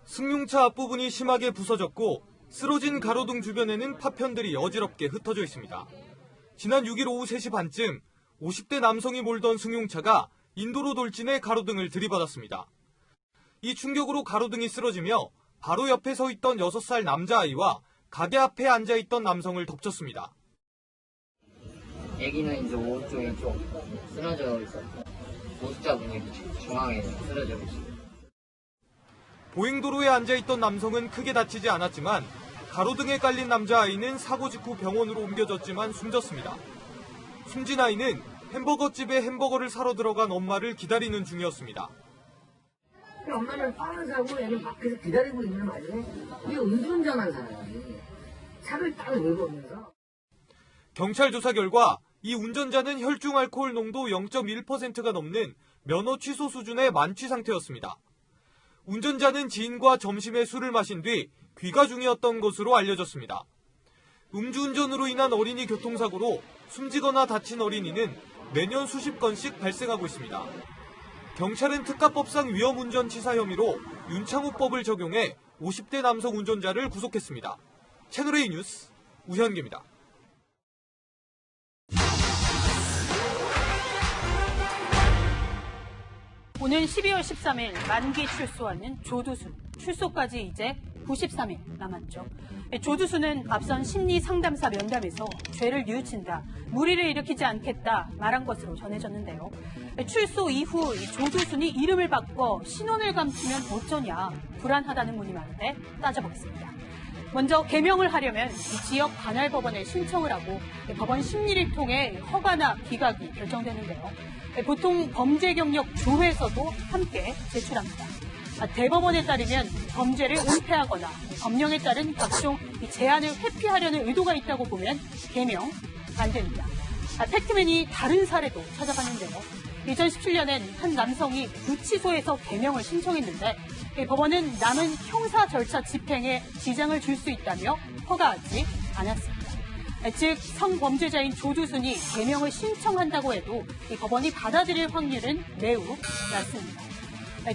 승용차 앞부분이 심하게 부서졌고 쓰러진 가로등 주변에는 파편들이 어지럽게 흩어져 있습니다. 지난 6일 오후 3시 반쯤 50대 남성이 몰던 승용차가 인도로 돌진해 가로등을 들이받았습니다. 이 충격으로 가로등이 쓰러지며 바로 옆에 서 있던 6살 남자아이와 가게 앞에 앉아있던 남성을 덮쳤습니다. 애기는 이제 오른쪽에 좀 쓰러져 있었고 보수자분이 중앙에 쓰러져 있었고. 보행도로에 앉아있던 남성은 크게 다치지 않았지만 가로등에 깔린 남자아이는 사고 직후 병원으로 옮겨졌지만 숨졌습니다. 숨진 아이는 햄버거집에 햄버거를 사러 들어간 엄마를 기다리는 중이었습니다. 엄마는 빵을 사고 얘는 밖에서 기다리고 있는 와중에 이 음주운전한 사람이 차를 딱 내보면서. 경찰 조사 결과 이 운전자는 혈중 알코올 농도 0.1%가 넘는 면허 취소 수준의 만취 상태였습니다. 운전자는 지인과 점심에 술을 마신 뒤 귀가 중이었던 것으로 알려졌습니다. 음주운전으로 인한 어린이 교통사고로 숨지거나 다친 어린이는 매년 수십 건씩 발생하고 있습니다. 경찰은 특가법상 위험운전치사 혐의로 윤창호법을 적용해 50대 남성 운전자를 구속했습니다. 채널A 뉴스 우현기입니다. 오는 12월 13일 만기 출소하는 조두순. 출소까지 이제 93일 남았죠. 조두수는 앞선 심리 상담사 면담에서 죄를 뉘우친다, 무리를 일으키지 않겠다 말한 것으로 전해졌는데요. 출소 이후 조두순이 이름을 바꿔 신원을 감추면 어쩌냐 불안하다는 문이 많은데 따져보겠습니다. 먼저 개명을 하려면 지역 관할 법원에 신청을 하고 법원 심리를 통해 허가나 기각이 결정되는데요. 보통 범죄 경력 조회서도 함께 제출합니다. 대법원에 따르면 범죄를 은폐하거나 법령에 따른 각종 제한을 회피하려는 의도가 있다고 보면 개명 안 됩니다. 팩트맨이 다른 사례도 찾아봤는데요. 2017년엔 한 남성이 구치소에서 개명을 신청했는데 법원은 남은 형사 절차 집행에 지장을 줄 수 있다며 허가하지 않았습니다. 즉 성범죄자인 조두순이 개명을 신청한다고 해도 이 법원이 받아들일 확률은 매우 낮습니다.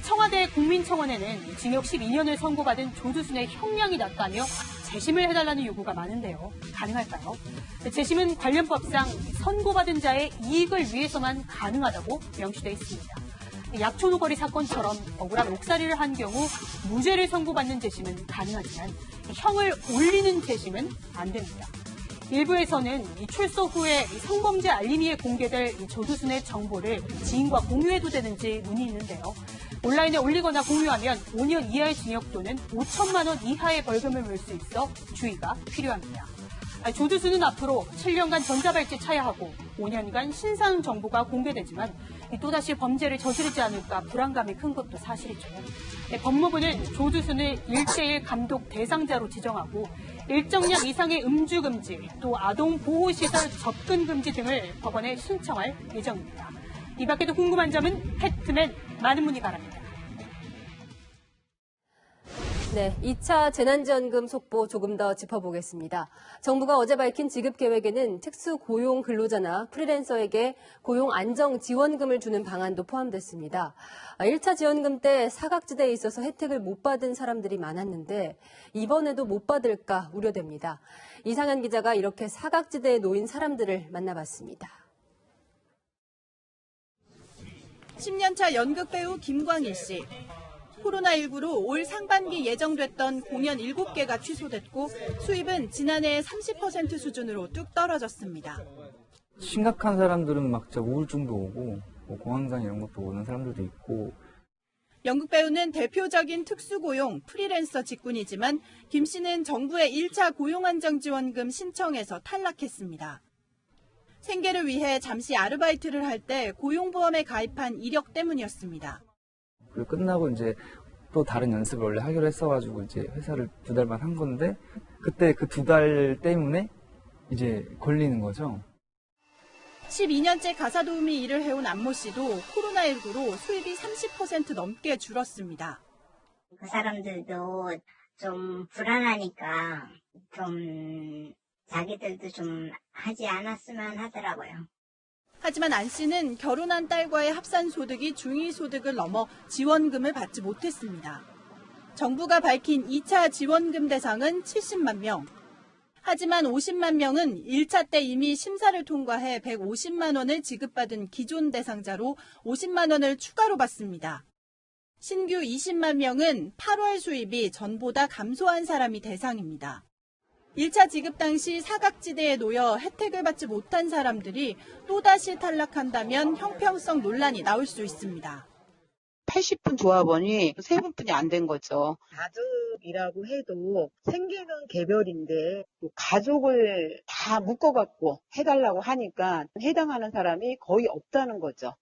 청와대 국민청원에는 징역 12년을 선고받은 조두순의 형량이 낮다며 재심을 해달라는 요구가 많은데요. 가능할까요? 재심은 관련법상 선고받은 자의 이익을 위해서만 가능하다고 명시되어 있습니다. 약초노거리 사건처럼 억울한 옥살이를 한 경우 무죄를 선고받는 재심은 가능하지만 형을 올리는 재심은 안 됩니다. 일부에서는 출소 후에 성범죄 알림이에 공개될 조두순의 정보를 지인과 공유해도 되는지 논의 있는데요. 온라인에 올리거나 공유하면 5년 이하의 징역 또는 5천만 원 이하의 벌금을 물 수 있어 주의가 필요합니다. 조두순은 앞으로 7년간 전자발찌 차야 하고 5년간 신상 정보가 공개되지만 또다시 범죄를 저지르지 않을까 불안감이 큰 것도 사실이죠. 법무부는 조두순을 1:1 감독 대상자로 지정하고 일정량 이상의 음주 금지, 또 아동 보호시설 접근 금지 등을 법원에 신청할 예정입니다. 이 밖에도 궁금한 점은 팩트맨 많은 문의 바랍니다. 네, 2차 재난지원금 속보 조금 더 짚어보겠습니다. 정부가 어제 밝힌 지급 계획에는 특수 고용 근로자나 프리랜서에게 고용 안정 지원금을 주는 방안도 포함됐습니다. 1차 지원금 때 사각지대에 있어서 혜택을 못 받은 사람들이 많았는데 이번에도 못 받을까 우려됩니다. 이상한 기자가 이렇게 사각지대에 놓인 사람들을 만나봤습니다. 10년차 연극 배우 김광일 씨. 코로나19로 올 상반기 예정됐던 공연 7개가 취소됐고 수입은 지난해 30% 수준으로 뚝 떨어졌습니다. 심각한 사람들은 막 진짜 우울증도 오고 뭐 공황장 이런 것도 오는 사람들도 있고. 연극 배우는 대표적인 특수고용 프리랜서 직군이지만 김 씨는 정부의 1차 고용안정지원금 신청에서 탈락했습니다. 생계를 위해 잠시 아르바이트를 할 때 고용보험에 가입한 이력 때문이었습니다. 그리고 끝나고 이제 또 다른 연습을 원래 하기로 했어가지고 이제 회사를 2달만 한 건데 그때 그 2달 때문에 이제 걸리는 거죠. 12년째 가사도우미 일을 해온 안모 씨도 코로나19로 수입이 30% 넘게 줄었습니다. 그 사람들도 좀 불안하니까 좀 자기들도 좀 하지 않았으면 하더라고요. 하지만 안 씨는 결혼한 딸과의 합산 소득이 중위소득을 넘어 지원금을 받지 못했습니다. 정부가 밝힌 2차 지원금 대상은 70만 명. 하지만 50만 명은 1차 때 이미 심사를 통과해 150만 원을 지급받은 기존 대상자로 50만 원을 추가로 받습니다. 신규 20만 명은 8월 수입이 전보다 감소한 사람이 대상입니다. 1차 지급 당시 사각지대에 놓여 혜택을 받지 못한 사람들이 또다시 탈락한다면 형평성 논란이 나올 수 있습니다. 80분 조합원이 3분뿐이 안 된 거죠. 가족이라고 해도 생계는 개별인데 가족을 다 묶어갖고 해달라고 하니까 해당하는 사람이 거의 없다는 거죠.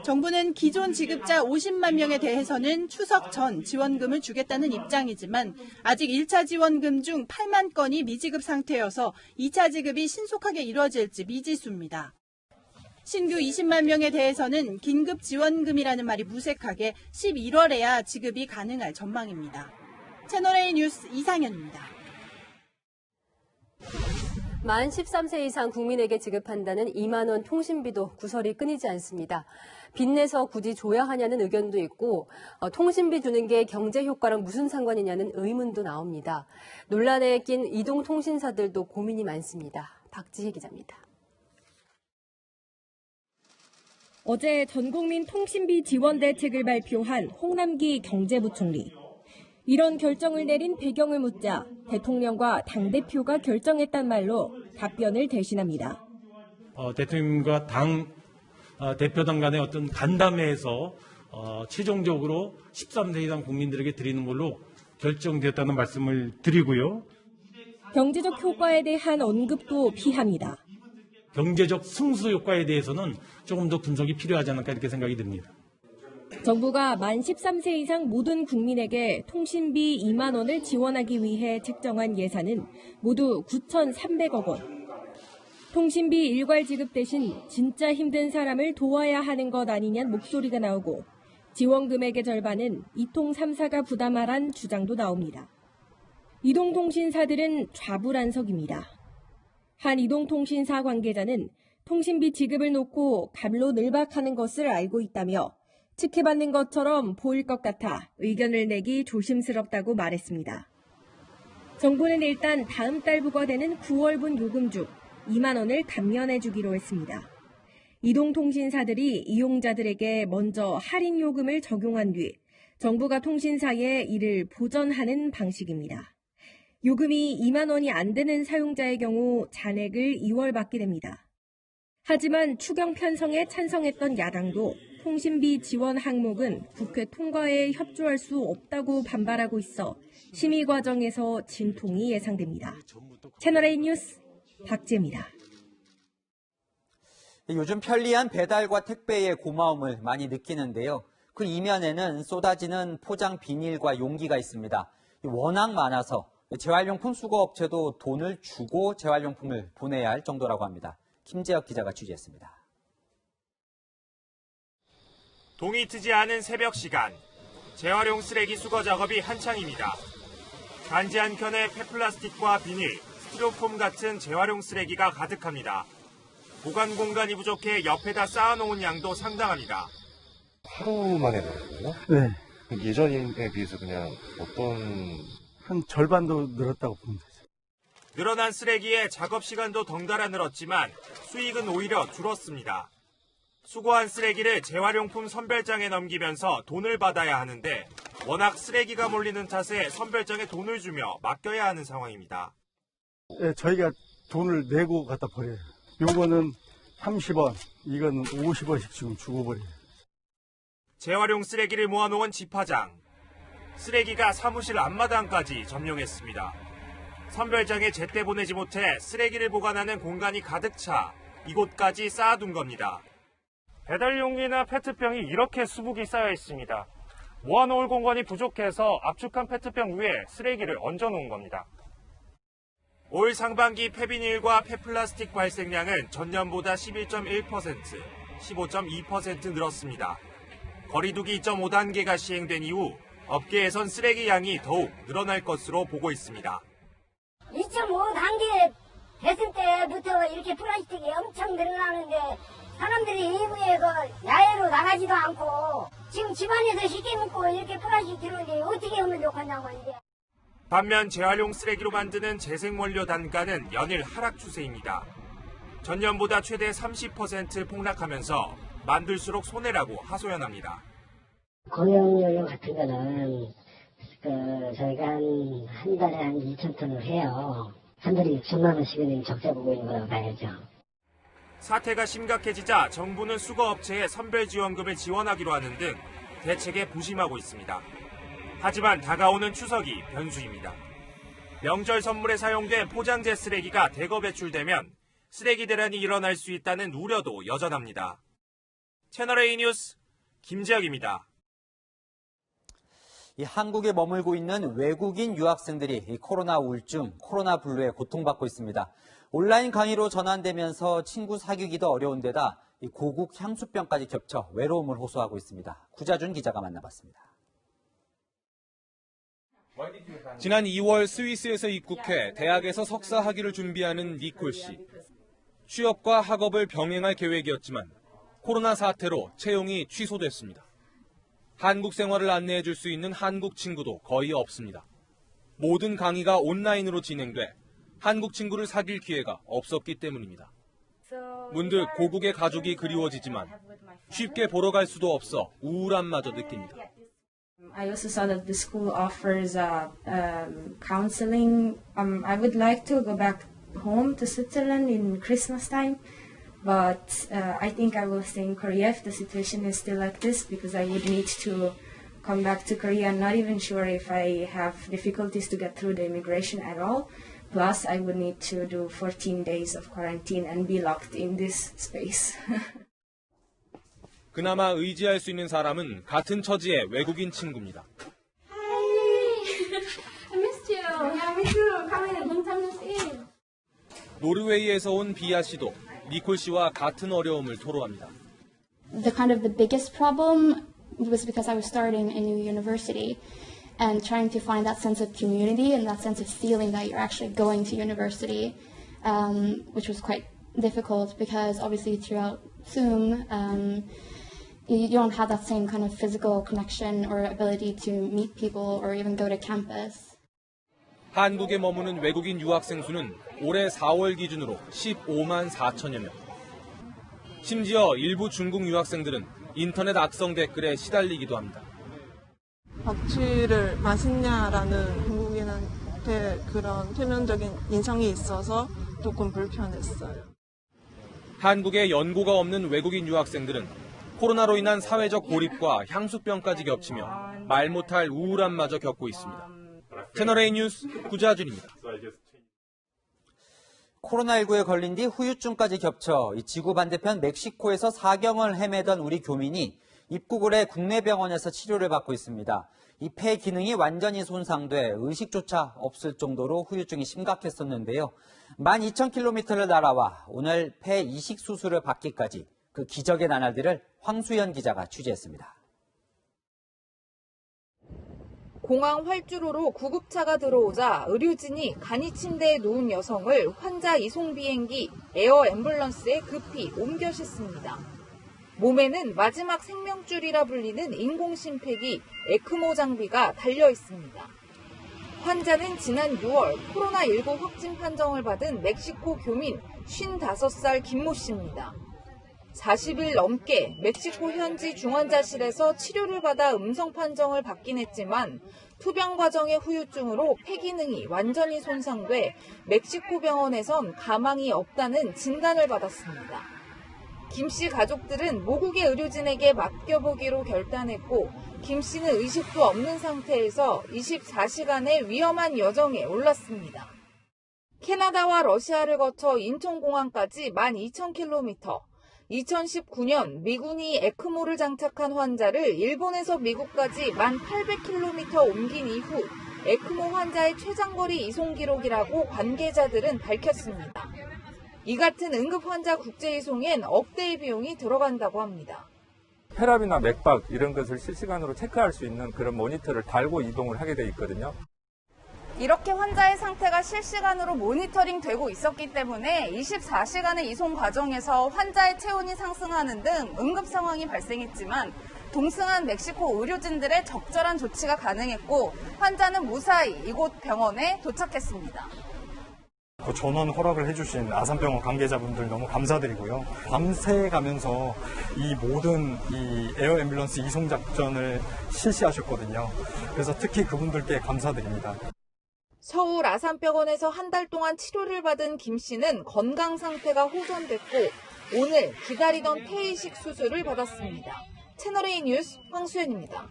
정부는 기존 지급자 50만 명에 대해서는 추석 전 지원금을 주겠다는 입장이지만 아직 1차 지원금 중 8만 건이 미지급 상태여서 2차 지급이 신속하게 이루어질지 미지수입니다. 신규 20만 명에 대해서는 긴급 지원금이라는 말이 무색하게 11월에야 지급이 가능할 전망입니다. 채널A 뉴스 이상현입니다. 만 13세 이상 국민에게 지급한다는 2만 원 통신비도 구설이 끊이지 않습니다. 빚내서 굳이 줘야 하냐는 의견도 있고 통신비 주는 게 경제 효과랑 무슨 상관이냐는 의문도 나옵니다. 논란에 낀 이동통신사들도 고민이 많습니다. 박지희 기자입니다. 어제 전국민 통신비 지원 대책을 발표한 홍남기 경제부총리. 이런 결정을 내린 배경을 묻자 대통령과 당대표가 결정했단 말로 답변을 대신합니다. 대통령과 당 대표당 간의 어떤 간담회에서 최종적으로 13세 이상 국민들에게 드리는 걸로 결정되었다는 말씀을 드리고요. 경제적 효과에 대한 언급도 피합니다. 경제적 승수 효과에 대해서는 조금 더 분석이 필요하지 않을까 이렇게 생각이 듭니다. 정부가 만 13세 이상 모든 국민에게 통신비 2만 원을 지원하기 위해 책정한 예산은 모두 9,300억 원. 통신비 일괄 지급 대신 진짜 힘든 사람을 도와야 하는 것 아니냐는 목소리가 나오고 지원 금액의 절반은 이통 3사가 부담하란 주장도 나옵니다. 이동통신사들은 좌불안석입니다. 한 이동통신사 관계자는 통신비 지급을 놓고 갑로늘박하는 것을 알고 있다며 특혜받는 것처럼 보일 것 같아 의견을 내기 조심스럽다고 말했습니다. 정부는 일단 다음 달 부과되는 9월분 요금 중 2만 원을 감면해 주기로 했습니다. 이동통신사들이 이용자들에게 먼저 할인 요금을 적용한 뒤 정부가 통신사에 이를 보전하는 방식입니다. 요금이 2만 원이 안 되는 사용자의 경우 잔액을 2월 받게 됩니다. 하지만 추경 편성에 찬성했던 야당도 통신비 지원 항목은 국회 통과에 협조할 수 없다고 반발하고 있어 심의 과정에서 진통이 예상됩니다. 채널A 뉴스 박지혜입니다. 요즘 편리한 배달과 택배의 고마움을 많이 느끼는데요. 그 이면에는 쏟아지는 포장 비닐과 용기가 있습니다. 워낙 많아서 재활용품 수거업체도 돈을 주고 재활용품을 보내야 할 정도라고 합니다. 김재혁 기자가 취재했습니다. 동이 트지 않은 새벽 시간, 재활용 쓰레기 수거 작업이 한창입니다. 단지 한 켠에 폐플라스틱과 비닐, 스티로폼 같은 재활용 쓰레기가 가득합니다. 보관 공간이 부족해 옆에다 쌓아놓은 양도 상당합니다. 하루 만에 늘었나요? 네. 예전에 비해서 그냥 어떤... 한 절반도 늘었다고 보면 되죠. 늘어난 쓰레기에 작업 시간도 덩달아 늘었지만 수익은 오히려 줄었습니다. 수거한 쓰레기를 재활용품 선별장에 넘기면서 돈을 받아야 하는데 워낙 쓰레기가 몰리는 탓에 선별장에 돈을 주며 맡겨야 하는 상황입니다. 네, 저희가 돈을 내고 갖다 버려요. 요거는 30원, 이건 50원씩 지금 주고 버려요. 재활용 쓰레기를 모아놓은 집화장. 쓰레기가 사무실 앞마당까지 점령했습니다. 선별장에 제때 보내지 못해 쓰레기를 보관하는 공간이 가득 차 이곳까지 쌓아둔 겁니다. 배달 용기나 페트병이 이렇게 수북이 쌓여 있습니다. 모아놓을 공간이 부족해서 압축한 페트병 위에 쓰레기를 얹어놓은 겁니다. 올 상반기 폐비닐과 폐플라스틱 발생량은 전년보다 11.1%, 15.2% 늘었습니다. 거리두기 2.5단계가 시행된 이후 업계에선 쓰레기 양이 더욱 늘어날 것으로 보고 있습니다. 2.5단계 됐을 때부터 이렇게 플라스틱이 엄청 늘어나는데 사람들이 이후에 야외로 나가지도 않고 지금 집안에서 쉽게 먹고 이렇게 플라스틱 들어오는데 어떻게 하면 욕하냐고 이게. 반면 재활용 쓰레기로 만드는 재생원료 단가는 연일 하락 추세입니다. 전년보다 최대 30% 폭락하면서 만들수록 손해라고 하소연합니다. 공용연료 같은 거는 저희가 한 달에 한 2,000톤을 해요. 한 달에 6천만 원씩은 적자 보고 있는 거라고 봐야죠. 사태가 심각해지자 정부는 수거업체에 선별지원금을 지원하기로 하는 등 대책에 부심하고 있습니다. 하지만 다가오는 추석이 변수입니다. 명절 선물에 사용된 포장재 쓰레기가 대거 배출되면 쓰레기 대란이 일어날 수 있다는 우려도 여전합니다. 채널A 뉴스 김재혁입니다. 한국에 머물고 있는 외국인 유학생들이 코로나 우울증, 코로나 블루에 고통받고 있습니다. 온라인 강의로 전환되면서 친구 사귀기도 어려운 데다 고국 향수병까지 겹쳐 외로움을 호소하고 있습니다. 구자준 기자가 만나봤습니다. 지난 2월 스위스에서 입국해 대학에서 석사 학위를 준비하는 니콜 씨. 취업과 학업을 병행할 계획이었지만 코로나 사태로 채용이 취소됐습니다. 한국 생활을 안내해 줄 수 있는 한국 친구도 거의 없습니다. 모든 강의가 온라인으로 진행돼 한국 친구를 사귈 기회가 없었기 때문입니다. 문득 고국의 가족이 그리워지지만 쉽게 보러 갈 수도 없어 우울함마저 느낍니다. I also saw that the school offers counseling. I would like to go back home to Switzerland in Christmas time, but I think I will stay in Korea if the situation is still like this, because I would need to come back to Korea. I'm not even sure if I have difficulties to get through the immigration at all. Plus, I would need to do 14 days of quarantine and be locked in this space. 그나마 의지할 수 있는 사람은 같은 처지의 외국인 친구입니다. I missed you. Yeah, me too. Coming a long time no see. 노르웨이에서 온 비아 씨도 니콜 씨와 같은 어려움을 토로합니다. The biggest problem was because I was starting a new university and trying to find that sense of community and that sense of feeling that you're actually going to university, which was quite difficult because obviously throughout Zoom, you don't have that same kind of physical connection or ability to meet people or even go to campus. 한국에 머무는 외국인 유학생 수는 올해 4월 기준으로 15만 4천여 명. 심지어 일부 중국 유학생들은 인터넷 악성 댓글에 시달리기도 합니다. 밥치를 맛있냐라는 한국인한테 그런 표면적인 인상이 있어서 조금 불편했어요. 한국에 연고가 없는 외국인 유학생들은 코로나로 인한 사회적 고립과 향수병까지 겹치며 말 못할 우울함마저 겪고 있습니다. 채널A 뉴스 구자준입니다. 코로나19에 걸린 뒤 후유증까지 겹쳐 지구 반대편 멕시코에서 사경을 헤매던 우리 교민이 입국을 해 국내 병원에서 치료를 받고 있습니다. 이 폐 기능이 완전히 손상돼 의식조차 없을 정도로 후유증이 심각했었는데요. 12,000km를 날아와 오늘 폐 이식 수술을 받기까지 그 기적의 나날들을 황수연 기자가 취재했습니다. 공항 활주로로 구급차가 들어오자 의료진이 간이 침대에 누운 여성을 환자 이송 비행기 에어 앰뷸런스에 급히 옮겨 싣습니다. 몸에는 마지막 생명줄이라 불리는 인공심폐기 에크모 장비가 달려 있습니다. 환자는 지난 6월 코로나19 확진 판정을 받은 멕시코 교민 55살 김모 씨입니다. 40일 넘게 멕시코 현지 중환자실에서 치료를 받아 음성 판정을 받긴 했지만 투병 과정의 후유증으로 폐 기능이 완전히 손상돼 멕시코 병원에선 가망이 없다는 진단을 받았습니다. 김 씨 가족들은 모국의 의료진에게 맡겨보기로 결단했고 김 씨는 의식도 없는 상태에서 24시간의 위험한 여정에 올랐습니다. 캐나다와 러시아를 거쳐 인천공항까지 12,000km, 2019년 미군이 에크모를 장착한 환자를 일본에서 미국까지 1,800km 옮긴 이후 에크모 환자의 최장거리 이송 기록이라고 관계자들은 밝혔습니다. 이 같은 응급 환자 국제 이송엔 억대의 비용이 들어간다고 합니다. 혈압이나 맥박 이런 것을 실시간으로 체크할 수 있는 그런 모니터를 달고 이동을 하게 돼 있거든요. 이렇게 환자의 상태가 실시간으로 모니터링 되고 있었기 때문에 24시간의 이송 과정에서 환자의 체온이 상승하는 등 응급 상황이 발생했지만 동승한 멕시코 의료진들의 적절한 조치가 가능했고 환자는 무사히 이곳 병원에 도착했습니다. 전원 허락을 해주신 아산병원 관계자분들 너무 감사드리고요. 밤새 가면서 이 모든 이 에어 앰뷸런스 이송 작전을 실시하셨거든요. 그래서 특히 그분들께 감사드립니다. 서울 아산병원에서 한 달 동안 치료를 받은 김 씨는 건강 상태가 호전됐고 오늘 기다리던 폐이식 수술을 받았습니다. 채널A 뉴스 황수연입니다.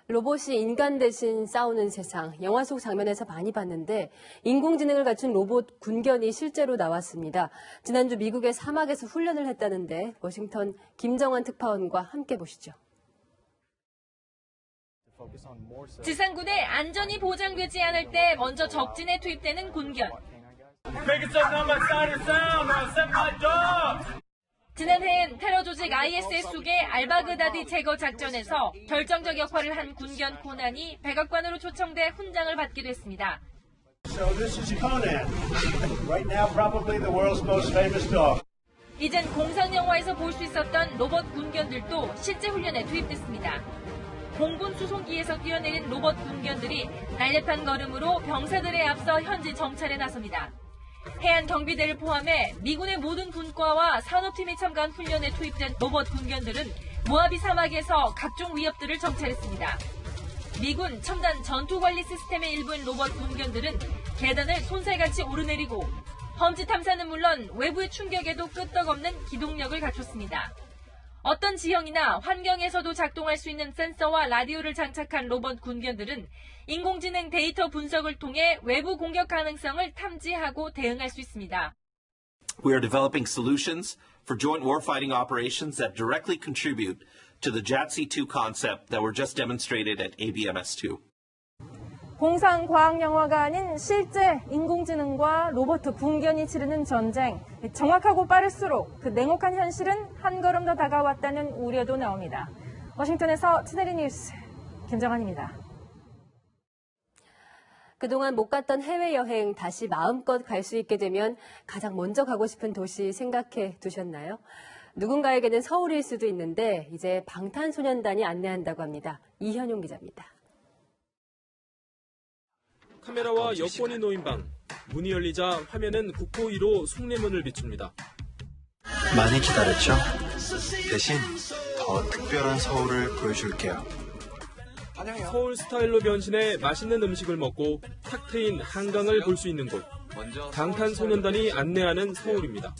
로봇이 인간 대신 싸우는 세상, 영화 속 장면에서 많이 봤는데 인공지능을 갖춘 로봇 군견이 실제로 나왔습니다. 지난주 미국의 사막에서 훈련을 했다는데 워싱턴 김정환 특파원과 함께 보시죠. 지상군에 안전이 보장되지 않을 때 먼저 적진에 투입되는 군견. 지난해엔 테러 조직 IS의 속의 알바그다디 제거 작전에서 결정적 역할을 한 군견 코난이 백악관으로 초청돼 훈장을 받기도 했습니다. 이젠 공상 영화에서 볼 수 있었던 로봇 군견들도 실제 훈련에 투입됐습니다. 공군 수송기에서 뛰어내린 로봇 군견들이 날렵한 걸음으로 병사들에 앞서 현지 정찰에 나섭니다. 해안 경비대를 포함해 미군의 모든 군과와 산업팀이 참가한 훈련에 투입된 로봇 군견들은 모하비 사막에서 각종 위협들을 정찰했습니다. 미군 첨단 전투관리 시스템의 일부인 로봇 군견들은 계단을 손살같이 오르내리고 험지 탐사는 물론 외부의 충격에도 끄떡없는 기동력을 갖췄습니다. 어떤 지형이나 환경에서도 작동할 수 있는 센서와 라디오를 장착한 로봇 군견들은 인공지능 데이터 분석을 통해 외부 공격 가능성을 탐지하고 대응할 수 있습니다. We are developing solutions for joint warfighting operations that directly contribute to the JATC-2 concept that were just demonstrated at ABMS-2. 공상과학영화가 아닌 실제 인공지능과 로봇 군견이 치르는 전쟁. 정확하고 빠를수록 그 냉혹한 현실은 한 걸음 더 다가왔다는 우려도 나옵니다. 워싱턴에서 채널A 뉴스 김정환입니다. 그동안 못 갔던 해외여행 다시 마음껏 갈 수 있게 되면 가장 먼저 가고 싶은 도시 생각해 두셨나요? 누군가에게는 서울일 수도 있는데 이제 방탄소년단이 안내한다고 합니다. 이현용 기자입니다. 카메라와 여권이 놓인 방. 문이 열리자 화면은 국보 1호 숭례문을 비춥니다. 많이 기다렸죠? 대신 더 특별한 서울을 보여줄게요. 서울 스타일로 변신해 맛있는 음식을 먹고 탁 트인 한강을 볼 수 있는 곳. 방탄소년단이 안내하는 서울입니다.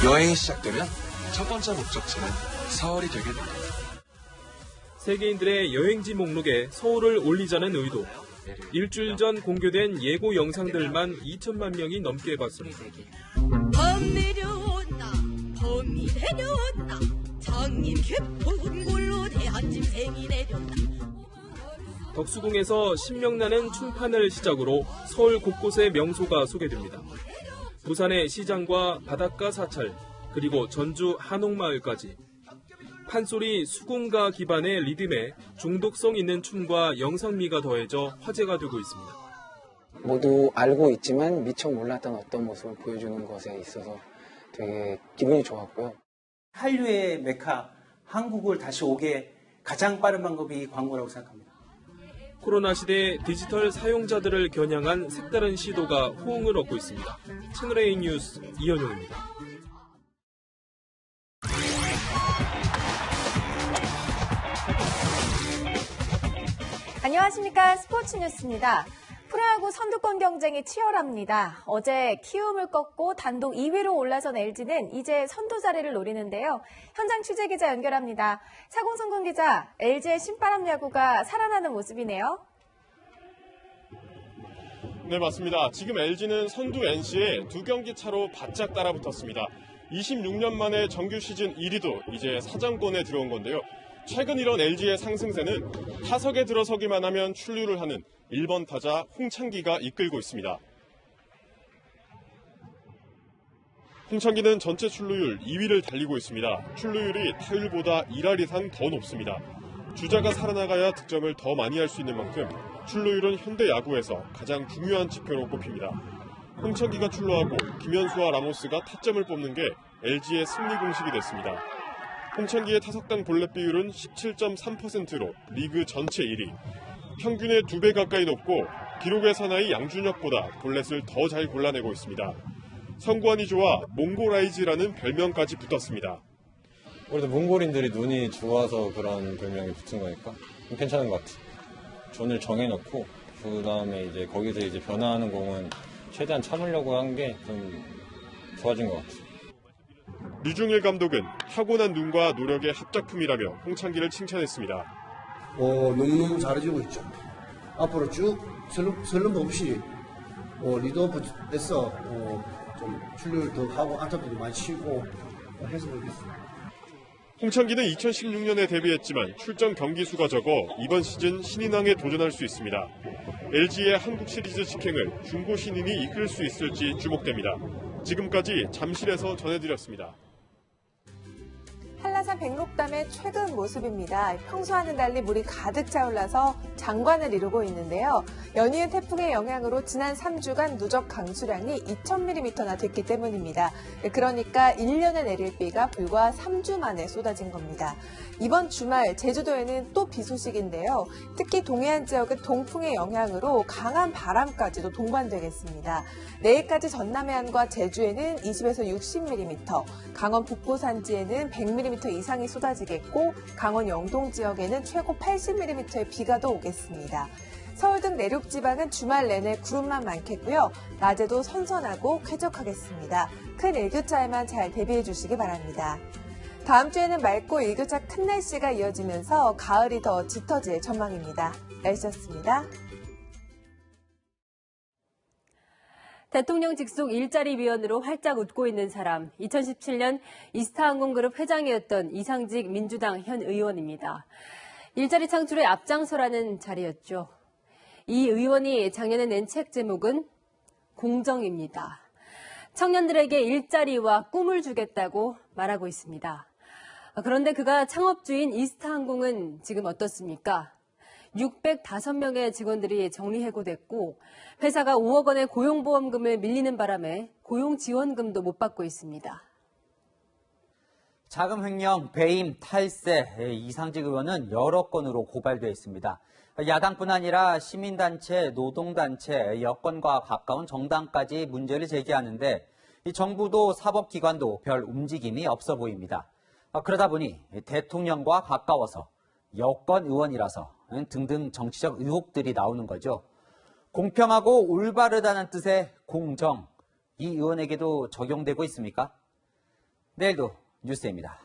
여행이 시작되면 첫 번째 목적지는 서울이 되게 됩니다. 세계인들의 여행지 목록에 서울을 올리자는 의도. 일주일 전 공개된 예고 영상들만 2천만 명이 넘게 봤습니다. 밤 내려온다, 범이 내려온다, 장님 깊은 골로 대한짐승이 내렸다. 덕수궁에서 신명나는 춤판을 시작으로 서울 곳곳의 명소가 소개됩니다. 부산의 시장과 바닷가 사찰, 그리고 전주 한옥마을까지. 판소리 수궁가 기반의 리듬에 중독성 있는 춤과 영상미가 더해져 화제가 되고 있습니다. 모두 알고 있지만 미처 몰랐던 어떤 모습을 보여주는 것에 있어서 되게 기분이 좋았고요. 한류의 메카, 한국을 다시 오게 가장 빠른 방법이 광고라고 생각합니다. 코로나 시대의 디지털 사용자들을 겨냥한 색다른 시도가 호응을 얻고 있습니다. 채널A 뉴스 이현용입니다. 안녕하십니까. 스포츠 뉴스입니다. 프로야구 선두권 경쟁이 치열합니다. 어제 키움을 꺾고 단독 2위로 올라선 LG는 이제 선두 자리를 노리는데요. 현장 취재 기자 연결합니다. 차공성근 기자, LG의 신바람 야구가 살아나는 모습이네요. 네, 맞습니다. 지금 LG는 선두 NC에 2경기 차로 바짝 따라붙었습니다. 26년 만에 정규 시즌 1위도 이제 사정권에 들어온 건데요. 최근 이런 LG의 상승세는 타석에 들어서기만 하면 출루를 하는 1번 타자 홍창기가 이끌고 있습니다. 홍창기는 전체 출루율 2위를 달리고 있습니다. 출루율이 타율보다 1할 이상 더 높습니다. 주자가 살아나가야 득점을 더 많이 할 수 있는 만큼 출루율은 현대 야구에서 가장 중요한 지표로 꼽힙니다. 홍창기가 출루하고 김현수와 라모스가 타점을 뽑는 게 LG의 승리 공식이 됐습니다. 홍창기의 타석당 볼넷 비율은 17.3%로 리그 전체 1위. 평균의 2배 가까이 높고 기록의 사나이 양준혁보다 볼넷을 더 잘 골라내고 있습니다. 선구안이 좋아 몽골아이즈라는 별명까지 붙었습니다. 그래도 몽골인들이 눈이 좋아서 그런 별명이 붙은 거니까 괜찮은 것 같아. 존을 정해놓고 그 다음에 이제 거기서 이제 변화하는 공은 최대한 참으려고 한 게 좀 좋아진 것 같아. 류중일 감독은 타고난 눈과 노력의 합작품이라며 홍창기를 칭찬했습니다. 너무너무 잘해주고 있죠. 앞으로 쭉 슬럼프 없이 리드오프에서 좀 출루를 더 하고 안타도 많이 치고 했으면 좋겠습니다. 홍창기는 2016년에 데뷔했지만 출전 경기 수가 적어 이번 시즌 신인왕에 도전할 수 있습니다. LG의 한국 시리즈 직행을 중고 신인이 이끌 수 있을지 주목됩니다. 지금까지 잠실에서 전해드렸습니다. 한라산 백록담의 최근 모습입니다. 평소와는 달리 물이 가득 차올라서 장관을 이루고 있는데요. 연이은 태풍의 영향으로 지난 3주간 누적 강수량이 2,000mm나 됐기 때문입니다. 그러니까 1년에 내릴 비가 불과 3주 만에 쏟아진 겁니다. 이번 주말 제주도에는 또 비 소식인데요. 특히 동해안 지역은 동풍의 영향으로 강한 바람까지도 동반되겠습니다. 내일까지 전남 해안과 제주에는 20에서 60mm, 강원 북부 산지에는 100mm 이상이 쏟아지겠고 강원 영동 지역에는 최고 80mm의 비가 더 오겠습니다. 서울 등 내륙 지방은 주말 내내 구름만 많겠고요. 낮에도 선선하고 쾌적하겠습니다. 큰 일교차에만 잘 대비해 주시기 바랍니다. 다음 주에는 맑고 일교차 큰 날씨가 이어지면서 가을이 더 짙어질 전망입니다. 날씨였습니다. 대통령 직속 일자리 위원으로 활짝 웃고 있는 사람, 2017년 이스타항공그룹 회장이었던 이상직 민주당 현 의원입니다. 일자리 창출의 앞장서라는 자리였죠. 이 의원이 작년에 낸 책 제목은 공정입니다. 청년들에게 일자리와 꿈을 주겠다고 말하고 있습니다. 그런데 그가 창업주인 이스타항공은 지금 어떻습니까? 605명의 직원들이 정리해고됐고 회사가 5억 원의 고용보험금을 밀리는 바람에 고용지원금도 못 받고 있습니다. 자금 횡령, 배임, 탈세, 이상직 의원은 여러 건으로 고발되어 있습니다. 야당뿐 아니라 시민단체, 노동단체, 여권과 가까운 정당까지 문제를 제기하는데 이 정부도 사법기관도 별 움직임이 없어 보입니다. 그러다 보니 대통령과 가까워서 여권 의원이라서 등등 정치적 의혹들이 나오는 거죠. 공평하고 올바르다는 뜻의 공정, 이 의원에게도 적용되고 있습니까? 내일도 뉴스입니다.